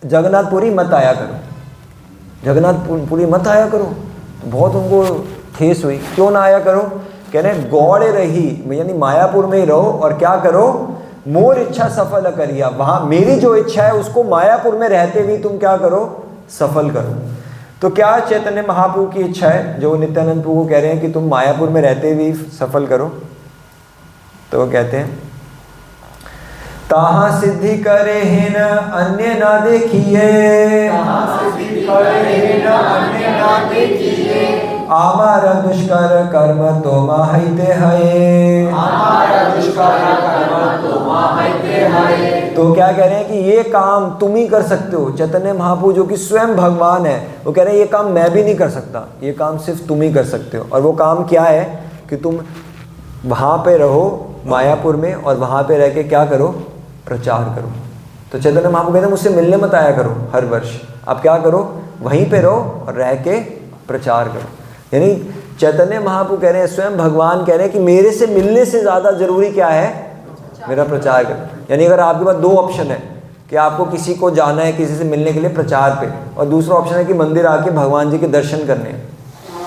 जगन्नाथपुरी मत आया करो, जगन्नाथपुरी मत आया करो। तो बहुत उनको ठेस हुई, क्यों ना आया करो? कह रहे गौड़े रही, यानी मायापुर में ही रहो और क्या करो, मोर इच्छा सफल करिया। वहां मेरी जो इच्छा है उसको मायापुर में रहते हुए तुम क्या करो, सफल करो। तो क्या चैतन्य महाप्रभु की इच्छा है जो नित्यानंद प्रभु को कह रहे हैं कि तुम मायापुर में रहते हुए सफल करो? तो वो कहते हैं ताहा सिद्धि करे हिन अन्य ना देखिए, आमार दुष्कर कर्म तो माहिते है। तो क्या कह रहे हैं कि ये काम तुम ही कर सकते हो। चैतन्य महाप्रभु जो कि स्वयं भगवान है वो कह रहे हैं ये काम मैं भी नहीं कर सकता, ये काम सिर्फ तुम ही कर सकते हो। और वो काम क्या है कि तुम वहाँ पे रहो मायापुर में और वहाँ पे रह के क्या करो, प्रचार करो। तो चैतन्य महाप्रभु कहते हैं मुझसे मिलने मत आया करो हर वर्ष, आप क्या करो, वहीं पे रहो और रह के प्रचार करो। यानी चैतन्य महाप्रभु कह रहे हैं, स्वयं भगवान कह रहे हैं कि मेरे से मिलने से ज़्यादा जरूरी क्या है, मेरा प्रचार करना। यानी अगर आपके पास 2 ऑप्शन है कि आपको किसी को जाना है किसी से मिलने के लिए प्रचार पे, और दूसरा ऑप्शन है कि मंदिर आके भगवान जी के दर्शन करने हैं,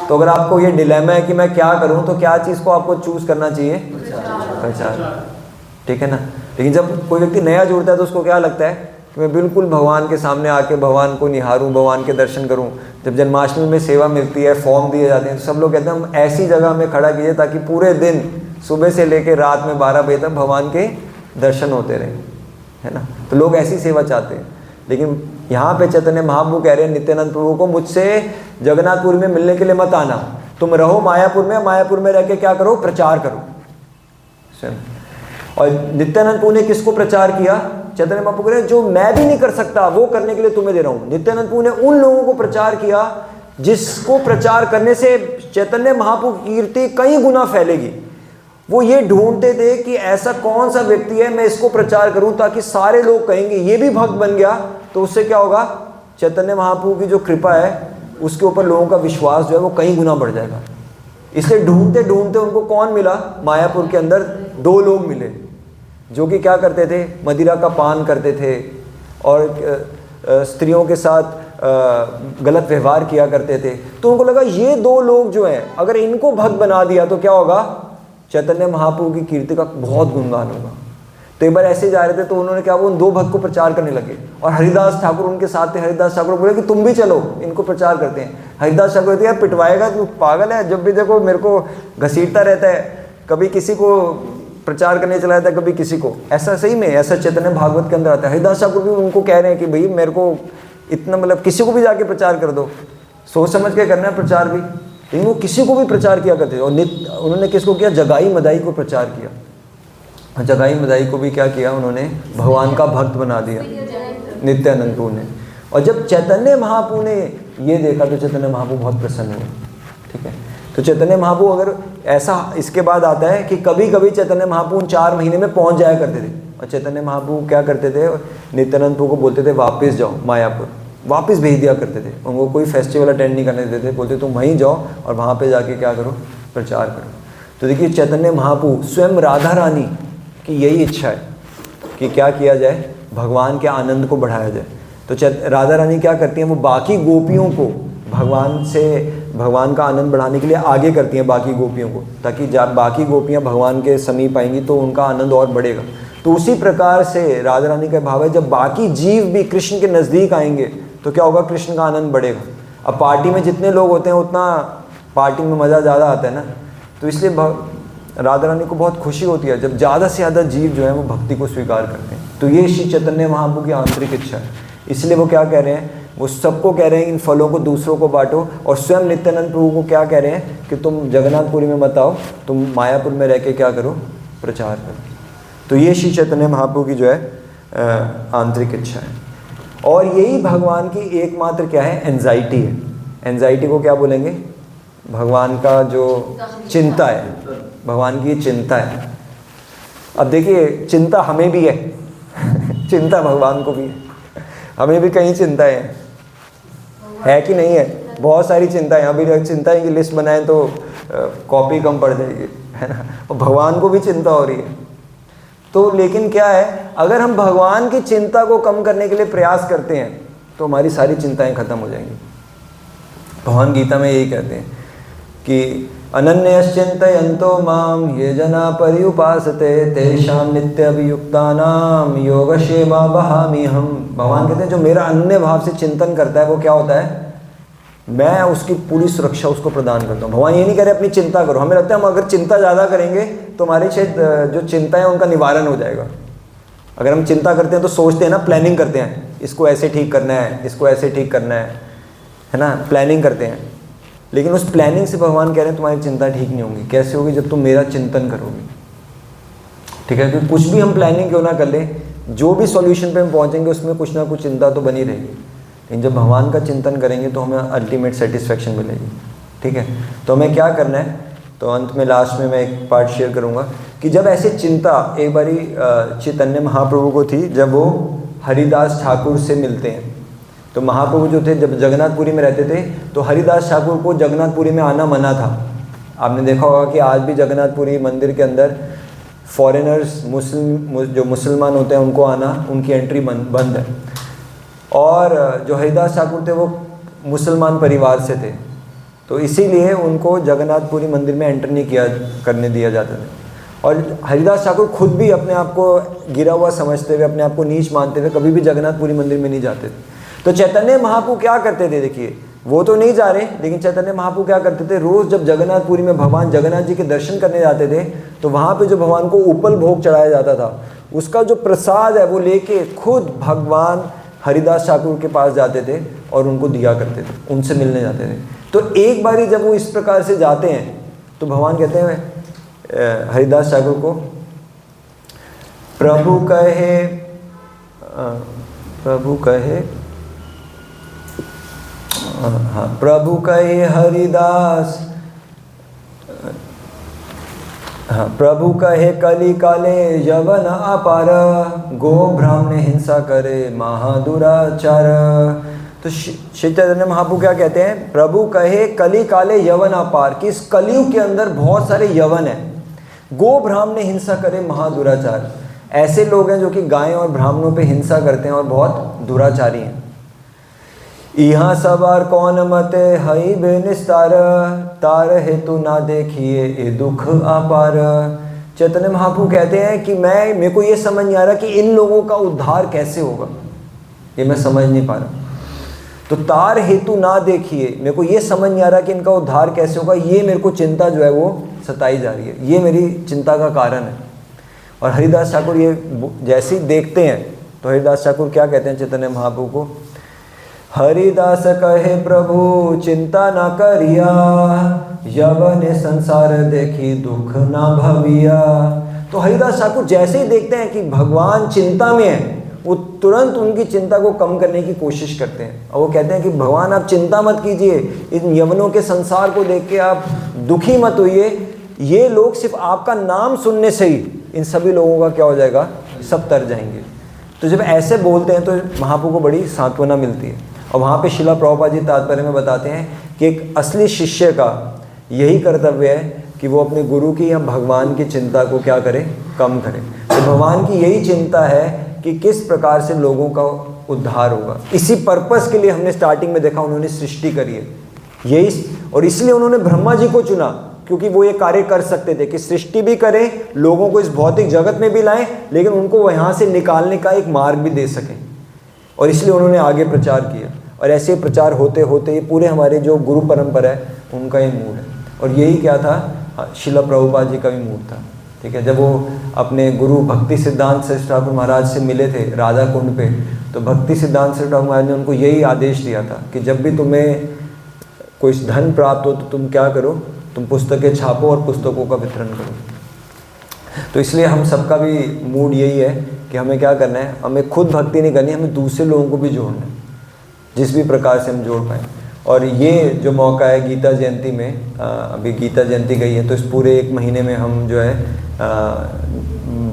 तो अगर आपको ये डिलेमा है कि मैं क्या करूं, तो क्या चीज़ को आपको चूज करना चाहिए, प्रचार। ठीक है ना। लेकिन जब कोई व्यक्ति नया जुड़ता है तो उसको क्या लगता है कि मैं बिल्कुल भगवान के सामने आके भगवान को निहारूं, भगवान के दर्शन करूं। जब जन्माष्टमी में सेवा मिलती है, फॉर्म दिए जाते हैं, तो सब लोग कहते हैं हम ऐसी जगह में खड़ा कीजिए ताकि पूरे दिन सुबह से लेकर रात में 12 बजे तक भगवान के दर्शन होते रहे, है ना। तो लोग ऐसी सेवा चाहते हैं। लेकिन यहाँ पे चैतन्य महाप्रभु कह रहे हैं नित्यानंद प्रभु को, मुझसे जगन्नाथपुरी में मिलने के लिए मत आना, तुम रहो मायापुर में, मायापुर में रह के क्या करो, प्रचार करो। और नित्यानंद प्रभु ने किसको प्रचार किया? चैतन्य महाप्रभु कह रहे हैं जो मैं भी नहीं कर सकता वो करने के लिए तुम्हें दे रहा हूँ। नित्यानंद प्रभु ने उन लोगों को प्रचार किया जिसको प्रचार करने से चैतन्य महाप्रभु की कीर्ति कई गुना फैलेगी। वो ये ढूंढते थे कि ऐसा कौन सा व्यक्ति है मैं इसको प्रचार करूं ताकि सारे लोग कहेंगे ये भी भक्त बन गया, तो उससे क्या होगा, चैतन्य महाप्रभु की जो कृपा है उसके ऊपर लोगों का विश्वास जो है वो कई गुना बढ़ जाएगा। इसलिए ढूंढते ढूंढते उनको कौन मिला, मायापुर के अंदर 2 लोग मिले जो कि क्या करते थे, मदिरा का पान करते थे और स्त्रियों के साथ गलत व्यवहार किया करते थे। तो उनको लगा ये 2 लोग जो हैं अगर इनको भक्त बना दिया तो क्या होगा, चैतन्य महाप्रभु की कीर्ति का बहुत गुणगान होगा। तो एक बार ऐसे जा रहे थे तो उन्होंने क्या, वो उन 2 भक्त को प्रचार करने लगे और हरिदास ठाकुर उनके साथ थे। हरिदास ठाकुर बोले कि तुम भी चलो, इनको प्रचार करते हैं। हरिदास ठाकुर कहते यार पिटवाएगा, तू पागल है, जब भी देखो मेरे को घसीटता रहता है, कभी किसी को प्रचार करने चला जाता है, कभी किसी को। ऐसा सही में ऐसा चैतन्य भागवत के अंदर आता है। हरिदास ठाकुर भी उनको कह रहे हैं कि भाई मेरे को इतना मतलब किसी को भी जाके प्रचार कर दो, सोच समझ के करना है प्रचार भी। लेकिन वो किसी को भी प्रचार किया करते थे। और उन्होंने किसको किया, जगाई मदाई को प्रचार किया। जगाई मदाई को भी क्या किया, उन्होंने भगवान का भक्त बना दिया नित्यानंद प्रभु ने। और जब चैतन्य महाप्रभु ने ये देखा तो चैतन्य महाप्रभु बहुत प्रसन्न हुए। ठीक है, तो चैतन्य महाप्रभु अगर ऐसा इसके बाद आता है कि कभी कभी चैतन्य महाप्रभु 4 महीने में पहुंच जाया करते थे। और चैतन्य महाप्रभु क्या करते थे, नित्यानंद प्रभु को बोलते थे वापस जाओ मायापुर, वापस भेज दिया करते थे। उनको कोई फेस्टिवल अटेंड नहीं करने देते थे, बोलते तुम वहीं जाओ और वहाँ पे जाके क्या करो, प्रचार करो। तो देखिए चैतन्य महाप्रभु स्वयं राधा रानी की यही इच्छा है कि क्या किया जाए, भगवान के आनंद को बढ़ाया जाए। तो राधा रानी क्या करती हैं, वो बाकी गोपियों को भगवान का आनंद बढ़ाने के लिए आगे करती हैं बाकी गोपियों को, ताकि जब बाकी गोपियाँ भगवान के समीप आएंगी तो उनका आनंद और बढ़ेगा। तो उसी प्रकार से राधा रानी का भाव है, जब बाकी जीव भी कृष्ण के नज़दीक आएंगे तो क्या होगा, कृष्ण का आनंद बढ़ेगा। अब पार्टी में जितने लोग होते हैं उतना पार्टी में मज़ा ज़्यादा आता है ना, तो इसलिए राधा रानी को बहुत खुशी होती है जब ज़्यादा से ज़्यादा जीव जो है वो भक्ति को स्वीकार करते हैं। तो ये श्री चैतन्य महाप्रभु की आंतरिक इच्छा है। इसलिए वो क्या कह रहे हैं, वो सबको कह रहे हैं इन फलों को दूसरों को बांटो, और स्वयं नित्यानंद प्रभु को क्या कह रहे हैं कि तुम जगन्नाथपुरी में मत आओ, तुम मायापुर में रह के क्या करो, प्रचार करो। तो ये श्री चैतन्य महाप्रभु की जो है आंतरिक इच्छा है। और यही भगवान की एकमात्र क्या है, एंजाइटी है। एंजाइटी को क्या बोलेंगे, भगवान का जो चिंता है, भगवान की चिंता है। अब देखिए चिंता हमें भी है चिंता भगवान को भी है, हमें भी कई चिंताएं है कि नहीं है, बहुत सारी चिंताएं। अभी चिंताएं की लिस्ट बनाएं तो कॉपी कम पड़ जाएगी, है ना। और भगवान को भी चिंता हो रही है। तो लेकिन क्या है, अगर हम भगवान की चिंता को कम करने के लिए प्रयास करते हैं तो हमारी सारी चिंताएं खत्म हो जाएंगी। भगवान गीता में यही कहते हैं कि अनन्यश्चिन्तयन्तो माम ये जना पर्युपासते तेषां नित्यभियुक्तानां योगक्षेमा वहामि हम। भगवान कहते हैं जो मेरा अन्य भाव से चिंतन करता है वो क्या होता है, मैं उसकी पूरी सुरक्षा उसको प्रदान करता हूँ। भगवान ये नहीं कह रहे अपनी चिंता करो, हमें लगता है हम अगर चिंता ज़्यादा करेंगे तो हमारे शायद जो चिंता है उनका निवारण हो जाएगा। अगर हम चिंता करते हैं तो सोचते हैं ना, प्लानिंग करते हैं, इसको ऐसे ठीक करना है, इसको ऐसे ठीक करना है ना, प्लानिंग करते हैं। लेकिन उस प्लानिंग से भगवान कह रहे हैं तुम्हारी चिंता ठीक नहीं होगी। कैसे होगी, जब तुम मेरा चिंतन करोगे, ठीक है। क्योंकि कुछ भी हम प्लानिंग क्यों ना कर लें, जो भी सॉल्यूशन पे हम पहुंचेंगे उसमें कुछ ना कुछ चिंता तो बनी रहेगी। लेकिन जब भगवान का चिंतन करेंगे तो हमें अल्टीमेट सेटिस्फेक्शन मिलेगी, ठीक है। तो हमें क्या करना है, तो अंत में लास्ट में मैं एक पार्ट शेयर करूँगा कि जब ऐसे चिंता एक बारी चैतन्य महाप्रभु को थी, जब वो हरिदास ठाकुर से मिलते हैं। तो महाप्रभु जो थे जब जगन्नाथपुरी में रहते थे तो हरिदास ठाकुर को जगन्नाथपुरी में आना मना था। आपने देखा होगा कि आज भी जगन्नाथपुरी मंदिर के अंदर फॉरेनर्स जो मुसलमान होते हैं उनको आना, उनकी एंट्री बंद है। और जो हरिदास ठाकुर थे वो मुसलमान परिवार से थे, तो इसीलिए उनको जगन्नाथपुरी मंदिर में एंटर नहीं करने दिया जाता था। और हरिदास ठाकुर खुद भी अपने आप को गिरा हुआ समझते हुए, अपने आप को नीच मानते हुए कभी भी जगन्नाथपुरी मंदिर में नहीं जाते थे। तो चैतन्य महाप्रभु क्या करते थे, देखिए वो तो नहीं जा रहे, लेकिन चैतन्य महाप्रभु क्या करते थे, रोज़ जब जगन्नाथपुरी में भगवान जगन्नाथ जी के दर्शन करने जाते थे तो वहाँ पे जो भगवान को उपल भोग चढ़ाया जाता था उसका जो प्रसाद है वो लेके खुद भगवान हरिदास ठाकुर के पास जाते थे और उनको दिया करते थे, उनसे मिलने जाते थे। तो एक बारी जब वो इस प्रकार से जाते हैं तो भगवान कहते हैं हरिदास ठाकुर को, प्रभु कहे हरिदास, प्रभु कहे कली काले यवन अपार, गो ब्राह्मण हिंसा करे महादुराचार। तो श्री चैतन्य महाप्रभु क्या कहते हैं, प्रभु कहे कली काले यवन अपार, कि इस कलयुग के अंदर बहुत सारे यवन हैं, गो ब्राह्मण हिंसा करे महादुराचार। ऐसे लोग हैं जो कि गायों और ब्राह्मणों पे हिंसा करते हैं और बहुत दुराचारी हैं। यहाँ सवार कौन मते हई बेनिस्तार, तार हेतु ना देखिए ये दुख अपार। चैतन्य महाप्रभु कहते हैं कि मेरे को ये समझ नहीं आ रहा कि इन लोगों का उद्धार कैसे होगा, ये मैं समझ नहीं पा रहा। तो तार हेतु ना देखिए, मेरे को ये समझ नहीं आ रहा कि इनका उद्धार कैसे होगा, ये मेरे को चिंता जो है वो सताई जा रही है, ये मेरी चिंता का कारण है। और हरिदास ठाकुर ये जैसे ही देखते हैं तो हरिदास ठाकुर क्या कहते हैं चैतन्य महाप्रभु को, हरिदास कहे प्रभु चिंता ना करिया, यवन संसार देखी दुख ना भविया। तो हरिदास ठाकुर जैसे ही देखते हैं कि भगवान चिंता में है, वो तुरंत उनकी चिंता को कम करने की कोशिश करते हैं और वो कहते हैं कि भगवान आप चिंता मत कीजिए, इन यवनों के संसार को देख के आप दुखी मत होइए, ये लोग सिर्फ आपका नाम सुनने से ही इन सभी लोगों का क्या हो जाएगा, सब तर जाएंगे। तो जब ऐसे बोलते हैं तो महाप्रभु को बड़ी सांत्वना मिलती है। और वहाँ पे शिला प्रभुपाद जी तात्पर्य में बताते हैं कि एक असली शिष्य का यही कर्तव्य है कि वो अपने गुरु की या भगवान की चिंता को क्या करे, कम करे। तो भगवान की यही चिंता है कि किस प्रकार से लोगों का उद्धार होगा। इसी पर्पस के लिए हमने स्टार्टिंग में देखा उन्होंने सृष्टि करी है यही, और इसलिए उन्होंने ब्रह्मा जी को चुना क्योंकि वो ये कार्य कर सकते थे कि सृष्टि भी करें, लोगों को इस भौतिक जगत में भी लाएं, लेकिन उनको यहाँ से निकालने का एक मार्ग भी दे सकें, और इसलिए उन्होंने आगे प्रचार किया। और ऐसे प्रचार होते होते ये पूरे हमारे जो गुरु परंपरा है उनका ही मूड है, और यही क्या था, शिला प्रभुपाद जी का भी मूड था। ठीक है, जब वो अपने गुरु भक्ति सिद्धांत सरस्वती ठाकुर महाराज से मिले थे राधा कुंड पे, तो भक्ति सिद्धांत सरस्वती ठाकुर महाराज ने उनको यही आदेश दिया था कि जब भी तुम्हें कोई धन प्राप्त हो तो तुम क्या करो, तुम पुस्तकें छापो और पुस्तकों का वितरण करो। तो इसलिए हम सबका भी मूड यही है कि हमें क्या करना है, हमें खुद भक्ति नहीं करनी, हमें दूसरे लोगों को भी जोड़ना है जिस भी प्रकार से हम जोड़ पाएँ। और ये जो मौका है गीता जयंती में, अभी गीता जयंती गई है, तो इस पूरे एक महीने में हम जो है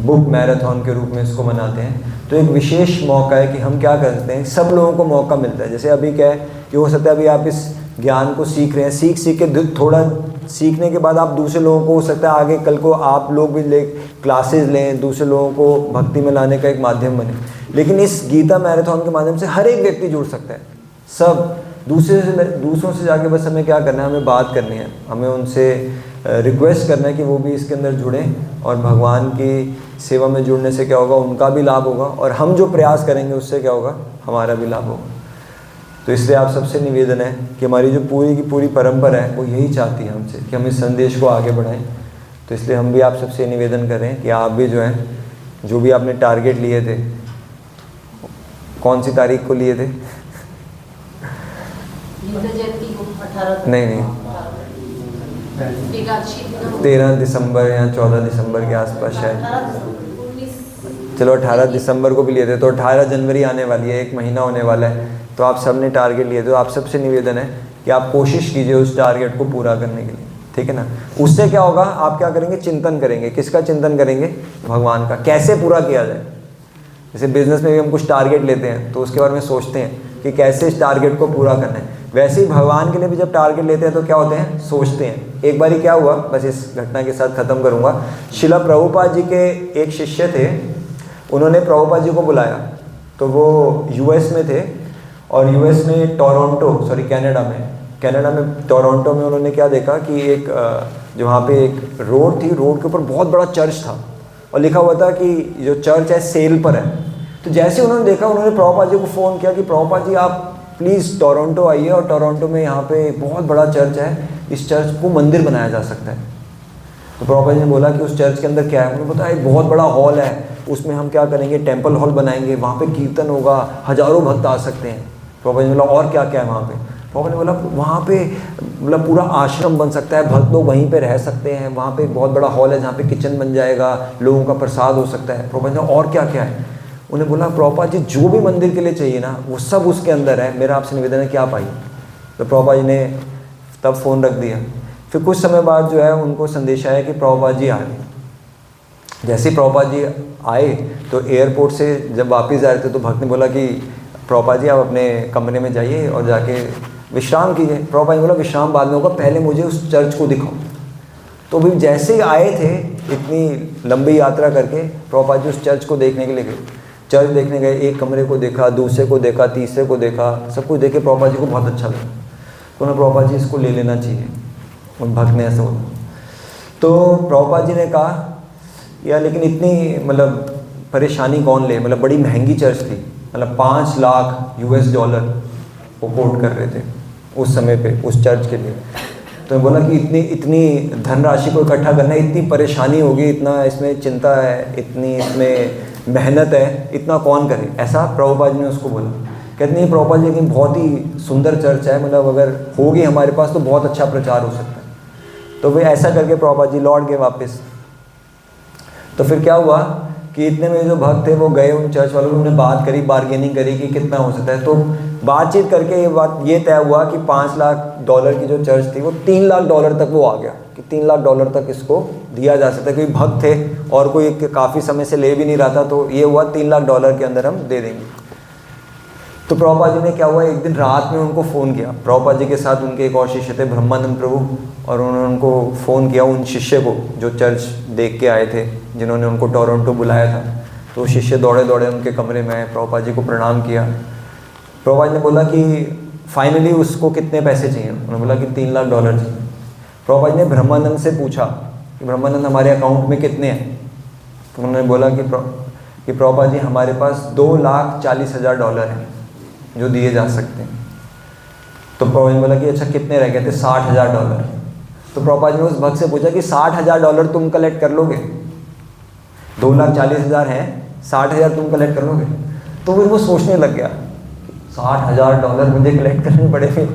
बुक मैराथन के रूप में इसको मनाते हैं। तो एक विशेष मौका है कि हम क्या करते हैं, सब लोगों को मौका मिलता है। जैसे अभी क्या है कि हो सकता है अभी आप इस ज्ञान को सीख रहे हैं, सीख के थोड़ा सीखने के बाद आप दूसरे लोगों को, हो सकता है आगे कल को आप लोग भी क्लासेस लें, दूसरे लोगों को भक्ति में लाने का एक माध्यम बने। लेकिन इस गीता मैराथन के माध्यम से हर एक व्यक्ति जुड़ सकता है, सब दूसरों से जाके बस हमें क्या करना है, हमें बात करनी है, हमें उनसे रिक्वेस्ट करना है कि वो भी इसके अंदर जुड़ें, और भगवान की सेवा में जुड़ने से क्या होगा, उनका भी लाभ होगा, और हम जो प्रयास करेंगे उससे क्या होगा, हमारा भी लाभ होगा। तो इसलिए आप सबसे निवेदन है कि हमारी जो पूरी की पूरी परंपरा है वो यही चाहती है हमसे कि हम इस संदेश को आगे बढ़ाएं। तो इसलिए हम भी आप सबसे निवेदन कर रहे हैं कि आप भी जो है, जो भी आपने टारगेट लिए थे, कौन सी तारीख को लिए थे? नहीं 13 दिसंबर या 14 दिसंबर के आसपास शायद, चलो 18 दिसंबर को भी लिए थे, तो 18 जनवरी आने वाली है, एक महीना होने वाला है। तो आप सब ने टारगेट लिए, तो आप सबसे निवेदन है कि आप कोशिश कीजिए उस टारगेट को पूरा करने के लिए, ठीक है ना। उससे क्या होगा, आप क्या करेंगे, चिंतन करेंगे। किसका चिंतन करेंगे? भगवान का। कैसे पूरा किया जाए। जैसे बिजनेस में भी हम कुछ टारगेट लेते हैं तो उसके बारे में सोचते हैं कि कैसे इस टारगेट को पूरा करना है। वैसे ही भगवान के लिए भी जब टारगेट लेते हैं तो क्या होते हैं, सोचते हैं। एक बारी क्या हुआ, बस इस घटना के साथ ख़त्म करूँगा। शिला प्रभुपाद जी के एक शिष्य थे, उन्होंने प्रभुपाद जी को बुलाया, तो वो यूएस में थे, और यूएस में कनाडा में टोरंटो में उन्होंने क्या देखा कि एक जो वहाँ पे एक रोड थी, रोड के ऊपर बहुत बड़ा चर्च था, और लिखा हुआ था कि जो चर्च है सेल पर है। तो जैसे उन्होंने देखा, उन्होंने प्रभुपाद जी को फ़ोन किया कि प्रभुपाद जी आप प्लीज़ टोरंटो आइए, और टोरंटो में यहाँ पे बहुत बड़ा चर्च है, इस चर्च को मंदिर बनाया जा सकता है। तो प्रभुपाद जी ने बोला कि उस चर्च के अंदर क्या है। उन्होंने बताया एक बहुत बड़ा हॉल है, उसमें हम क्या करेंगे, टेम्पल हॉल बनाएंगे, वहाँ पे कीर्तन होगा, हज़ारों भक्त आ सकते हैं। प्रभुपाद जी ने बोला और क्या क्या है वहाँ पे। प्रभुपाद ने बोला वहाँ पे मतलब पूरा आश्रम बन सकता है, भक्त लोग वहीं पे रह सकते हैं, वहाँ पे एक बहुत बड़ा हॉल है जहाँ पे किचन बन जाएगा, लोगों का प्रसाद हो सकता है। प्रभुपाद ने और क्या क्या है। उन्हें बोला प्रभुपाद जी जो भी मंदिर के लिए चाहिए ना वो सब उसके अंदर है, मेरा आपसे निवेदन है कि आप आइए। तो प्रभुपाद जी ने तब फ़ोन रख दिया। फिर कुछ समय बाद जो है उनको संदेश आया कि प्रभुपाद जी आ रहे। जैसे ही प्रभुपाद जी आए तो एयरपोर्ट से जब वापस जा रहे थे तो भक्त ने बोला कि प्रभुपाद जी आप अपने कमरे में जाइए और जाके विश्राम कीजिए। प्रभुपाद ने बोला विश्राम बाद में होगा, पहले मुझे उस चर्च को दिखाओ। तो भी जैसे ही आए थे, इतनी लंबी यात्रा करके, प्रभुपाद जी उस चर्च को देखने के लिए गए। चर्च देखने गए, एक कमरे को देखा, दूसरे को देखा, तीसरे को देखा, सब कुछ देखे प्रभुपाद जी को बहुत अच्छा लगा। तो उन्होंने प्रभुपाद जी इसको ले लेना चाहिए, उन भक्त ने ऐसा बोला। तो प्रभुपाद जी ने कहा यार लेकिन इतनी मतलब परेशानी कौन ले, मतलब बड़ी महंगी चर्च थी, मतलब $5 लाख वो कोट कर रहे थे उस समय पे उस चर्च के लिए। तो बोला कि इतनी धनराशि को इकट्ठा करना, इतनी परेशानी होगी, इतना इसमें चिंता है, इतनी इसमें मेहनत है, इतना कौन करे। ऐसा प्रभुपाद जी ने उसको बोला। कहते नहीं प्रभुपाद जी लेकिन बहुत ही सुंदर चर्च है, मतलब अगर होगी हमारे पास तो बहुत अच्छा प्रचार हो सकता है। तो वे ऐसा करके प्रभुपाद जी लौट गए वापस। तो फिर क्या हुआ कि इतने में जो भक्त थे वो गए उन चर्च वालों ने, उन्होंने बात करी, बार्गेनिंग करी कि कितना हो सकता है। तो बातचीत करके ये तय हुआ कि $5 लाख की जो चर्च थी वो $3 लाख तक वो आ गया, कि $3 लाख तक इसको दिया जा सकता है। क्योंकि भक्त थे और कोई काफ़ी समय से ले भी नहीं रहा था, तो ये हुआ $3 लाख के अंदर हम दे देंगे। तो प्रभुपाद जी ने क्या हुआ, एक दिन रात में उनको फ़ोन किया। प्रभुपाद जी के साथ उनके एक और शिष्य थे ब्रह्मानंद प्रभु, और उन्होंने उनको फ़ोन किया उन शिष्य को जो चर्च देख के आए थे, जिन्होंने उनको टोरंटो बुलाया था। तो शिष्य दौड़े दौड़े उनके कमरे में आए, प्रभुपाद जी को प्रणाम किया। प्रभुपाद ने बोला कि फाइनली उसको कितने पैसे चाहिए। उन्होंने बोला कि $3 लाख चाहिए। प्रभुपाद ने ब्रह्मानंद से पूछा कि ब्रह्मानंद हमारे अकाउंट में कितने हैं। तो उन्होंने बोला कि प्रभुपाद जी हमारे पास $2,40,000 हैं जो दिए जा सकते हैं। तो प्रभुपाद ने बोला कि अच्छा कितने रह गए थे? $60,000। तो प्रभुपाद ने उस भक्त से पूछा कि $60,000 तुम कलेक्ट कर लोगे? 2,40,000 हैं, 60,000 तुम कलेक्ट कर लोगे? तो फिर वो सोचने लग गया $60,000 मुझे कलेक्ट करने पड़ेंगे।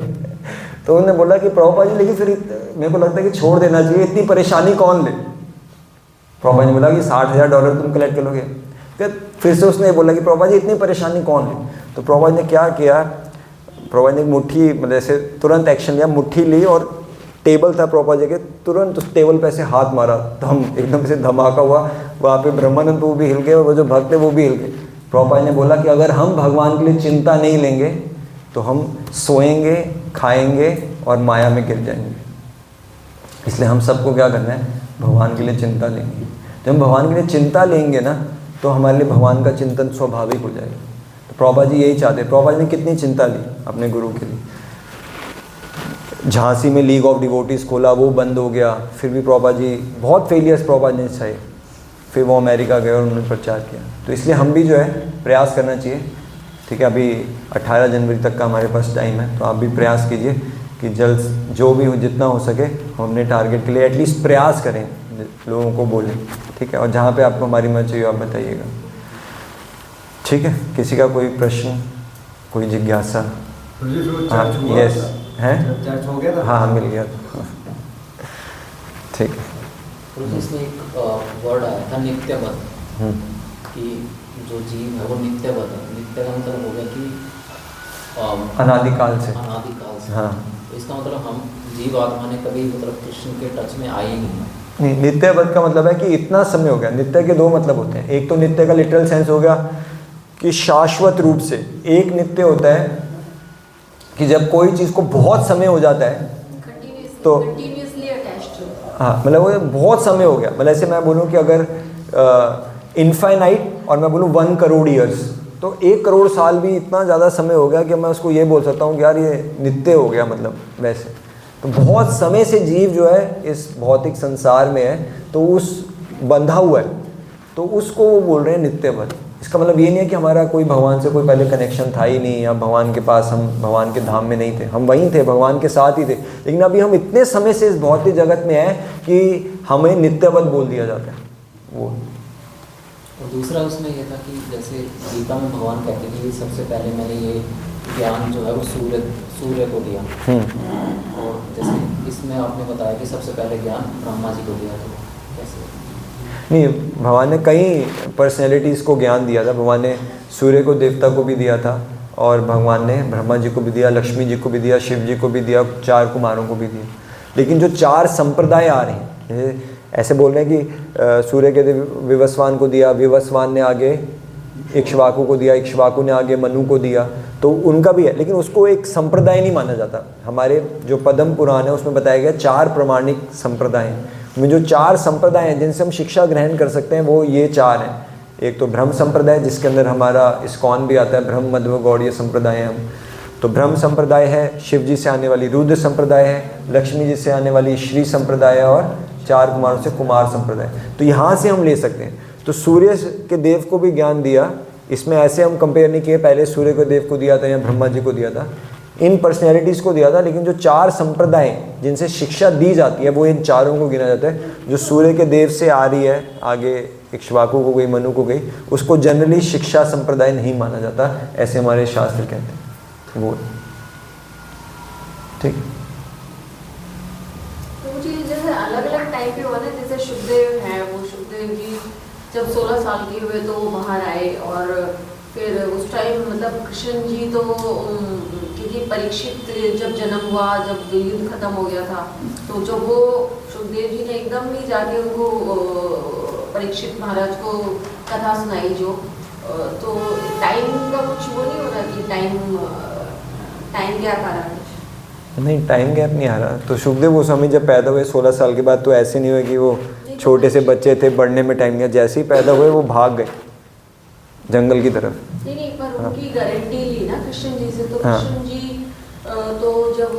तो उन्होंने बोला कि प्रभुपाद जी लेकिन फिर मेरे को लगता है कि छोड़ देना चाहिए, इतनी परेशानी कौन ले। प्रभुपाद ने बोला कि $60,000 तुम कलेक्ट कर लोगे? फिर से उसने बोला कि प्रभुपाद जी इतनी परेशानी कौन ले। तो प्रभुपाद ने क्या किया, प्रभुपाद ने मुट्ठी मतलब ऐसे तुरंत एक्शन लिया, मुट्ठी ली और टेबल था प्रभुपाद जी के, तुरंत उस टेबल पे ऐसे हाथ मारा, एकदम से धमाका हुआ। वहाँ पे ब्रह्मानंद वो भी हिल गए और वो जो भक्त है वो भी हिल गए। प्रभुपाद ने बोला कि अगर हम भगवान के लिए चिंता नहीं लेंगे तो हम सोएंगे, खाएंगे और माया में गिर जाएंगे। इसलिए हम सबको क्या करना है, भगवान के लिए चिंता लेंगे। जब हम भगवान के लिए चिंता लेंगे ना तो हमारे लिए भगवान का चिंतन स्वाभाविक हो जाएगा। तो प्रभुपाद जी यही चाहते हैं। प्रभुपाद ने कितनी चिंता ली अपने गुरु के लिए। झांसी में लीग ऑफ डिवोटीज़ खोला, वो बंद हो गया। फिर भी प्रभुपाद जी बहुत फेलियर्स प्रभुपाद ने सहे। फिर वो अमेरिका गए और उन्होंने प्रचार किया। तो इसलिए हम भी जो है प्रयास करना चाहिए। ठीक है, अभी 18 जनवरी तक का हमारे पास टाइम है, तो आप भी प्रयास कीजिए कि जल्द जो भी हो जितना हो सके हम अपने टारगेट के लिए एटलीस्ट प्रयास करें, लोगों को बोलें। ठीक है, और जहाँ पे आपको हमारी मदद चाहिए आप बताइएगा। ठीक है, किसी का कोई प्रश्न, कोई जिज्ञासा? हाँ, यस हैं, चर्च हो गया था? हाँ मिल गया था। ठीक है। तो इसमें एक वर्ड आया था नित्यवत, कि जो जीव है वो नित्यवत है। नित्य का मतलब हो गया कि अनादिकाल से। अनादिकाल से। हाँ, तो इसका मतलब हम जीव आत्मा ने कभी मतलब कृष्ण के टच में आए ही नहीं। नित्यवत का मतलब है कि इतना समय हो गया। नित्य के दो मतलब होते हैं। एक तो नित्य का लिटरल सेंस हो गया कि शाश्वत रूप से। एक नित्य होता है कि जब कोई चीज़ को बहुत समय हो जाता है तो कंटिन्यूअसली अटैच्ड। हाँ, मतलब वो बहुत समय हो गया। मतलब ऐसे मैं बोलूँ कि अगर इनफाइनाइट और मैं बोलूँ 1 करोड़ ईयर्स, तो 1 करोड़ साल भी इतना ज़्यादा समय हो गया कि मैं उसको ये बोल सकता हूँ कि यार ये नित्य हो गया। मतलब वैसे तो बहुत समय से जीव जो है इस भौतिक संसार में है, तो उस बंधा हुआ है, तो उसको वो बोल रहे हैं नित्यवत। इसका मतलब ये नहीं है कि हमारा कोई भगवान से कोई पहले कनेक्शन था ही नहीं, या भगवान के पास हम भगवान के धाम में नहीं थे। हम वहीं थे, भगवान के साथ ही थे, लेकिन अभी हम इतने समय से इस भौतिक जगत में हैं कि हमें नित्यवत बोल दिया जाता है वो। और दूसरा उसमें ये था कि जैसे गीता में भगवान कहते हैं कि सबसे पहले मैंने ये ज्ञान जो है वो सूर्य को दिया, और जैसे इसमें आपने बताया कि सबसे पहले ज्ञान ब्रह्मा जी को दिया। तो कैसे? नहीं, भगवान ने कई पर्सनैलिटीज़ को ज्ञान दिया था। भगवान ने सूर्य को, देवता को भी दिया था, और भगवान ने ब्रह्मा जी को भी दिया, लक्ष्मी जी को भी दिया, शिव जी को भी दिया, 4 कुमारों को भी दिया। लेकिन जो 4 संप्रदाय आ रहे हैं, ऐसे बोल रहे हैं कि सूर्य के विवस्वान को दिया, विवस्वान ने आगे इक्ष्वाकु को दिया, इक्ष्वाकु ने आगे मनु को दिया, तो उनका भी है, लेकिन उसको एक संप्रदाय नहीं माना जाता। हमारे जो पद्म पुराण है उसमें बताया गया 4 प्रमाणिक संप्रदाय हैं। में जो 4 संप्रदाय हैं जिनसे हम शिक्षा ग्रहण कर सकते हैं वो ये 4 हैं। एक तो ब्रह्म संप्रदाय, जिसके अंदर हमारा इस्कॉन भी आता है, ब्रह्म मध्व गौड़ीय संप्रदाय है हम। तो ब्रह्म संप्रदाय है, शिव जी से आने वाली रुद्र संप्रदाय है, लक्ष्मी जी से आने वाली श्री संप्रदाय है, और 4 कुमारों से कुमार संप्रदाय। तो यहाँ से हम ले सकते हैं। तो सूर्य के देव को भी ज्ञान दिया। इसमें ऐसे हम कंपेयर नहीं किए पहले सूर्य को देव को दिया था या ब्रह्मा जी को दिया था, इन पर्सनैलिटीज़ को दिया था। लेकिन जो 4 संप्रदाय जिनसे शिक्षा दी जाती है वो इन 4 को गिना जाता है। जो सूर्य के देव से आ रही है, आगे इक्ष्वाकु को गई, मनु को गई, उसको जनरली शिक्षा संप्रदाय नहीं माना जाता, ऐसे हमारे शास्त्र कहते हैं वो। ठीक। तो मुझे जैसे अलग अलग टाइप के हुआ ना, जैसे शुभदेव हैं, वो शुभदेव जी जब 16 साल के हुए तो वो बाहर आए, और फिर उस टाइम मतलब कृष्ण जी तो क्योंकि परीक्षित जब जन्म हुआ, जब युद्ध खत्म हो गया था, तो जब वो सुखदेव जी ने एकदम ही जाके उनको परीक्षित महाराज को कथा सुनाई जो, तो टाइम का कुछ वो नहीं हो रहा कि टाइम गैप आ रहा है? नहीं, टाइम गैप नहीं आ रहा। तो सुखदेव गोस्वामी जब पैदा हुए 16 साल के बाद, तो ऐसे नहीं हुआ कि वो छोटे से बच्चे थे, बढ़ने में टाइम गया। जैसे ही पैदा हुए वो भाग गए, जंगल की तरफ। नहीं पर उनकी गारंटी ली ना कृष्ण जी से, तो हाँ। कृष्ण जी तो जब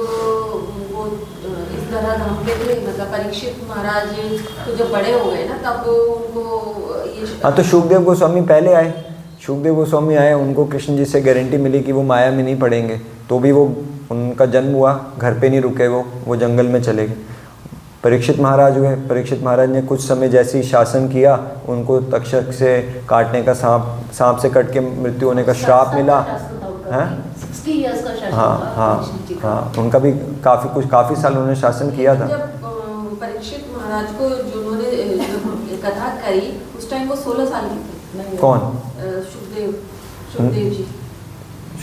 वो इस तरह धाम पे थे, मतलब परीक्षित महाराज तो जब बड़े हो गए ना तब उनको ये हाँ, तो शुकदेव गोस्वामी पहले आए, शुकदेव गोस्वामी आए, उनको कृष्ण जी से गारंटी मिली कि वो माया में नहीं पड़ेंगे, तो भी वो उनका जन्म हुआ, घर पे नहीं रुके, वो जंगल में चले गए। परीक्षित महाराज हुए, परीक्षित महाराज ने कुछ समय जैसे ही शासन किया, उनको तक्षक से काटने का सांप से कट के मृत्यु होने का श्राप मिला। हाँ 60 इयर्स का शासन हाँ था हाँ कृष्ण जी का। हाँ, उनका भी काफ़ी साल उन्होंने शासन किया था। जब परीक्षित महाराज को जो उन्होंने कथा करी उस टाइम वो 16 साल के थे। कौन? सुखदेव जी।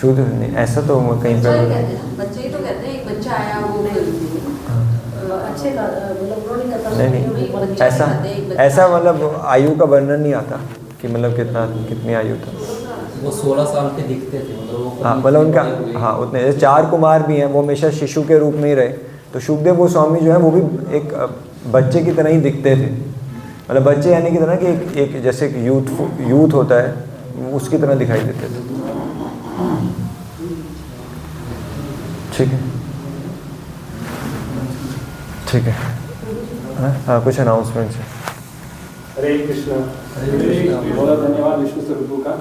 शुद्ध नहीं, ऐसा तो कहीं बच्चा ही पर कहते हैं, बच्चे ही तो कहते हैं, एक बच्चा आया वो अच्छे का मतलब उन्होंने कथा नहीं ऐसा मतलब आयु का वर्णन नहीं आता कि मतलब कितनी आयु था। वो 16 साल के दिखते थे, मतलब वो हाँ, मतलब उनका हाँ उतने, जैसे 4 कुमार भी हैं, वो हमेशा शिशु के रूप में ही रहे, तो शुकदेव गोस्वामी जो है वो भी एक बच्चे की तरह ही दिखते थे, मतलब बच्चे यानी की तरह कि एक जैसे यूथ होता है उसकी तरह दिखाई देते थे। ठीक है हाँ, कुछ अनाउंसमेंट है। हरे कृष्णा। बहुत धन्यवाद विष्णु स्वरूप का।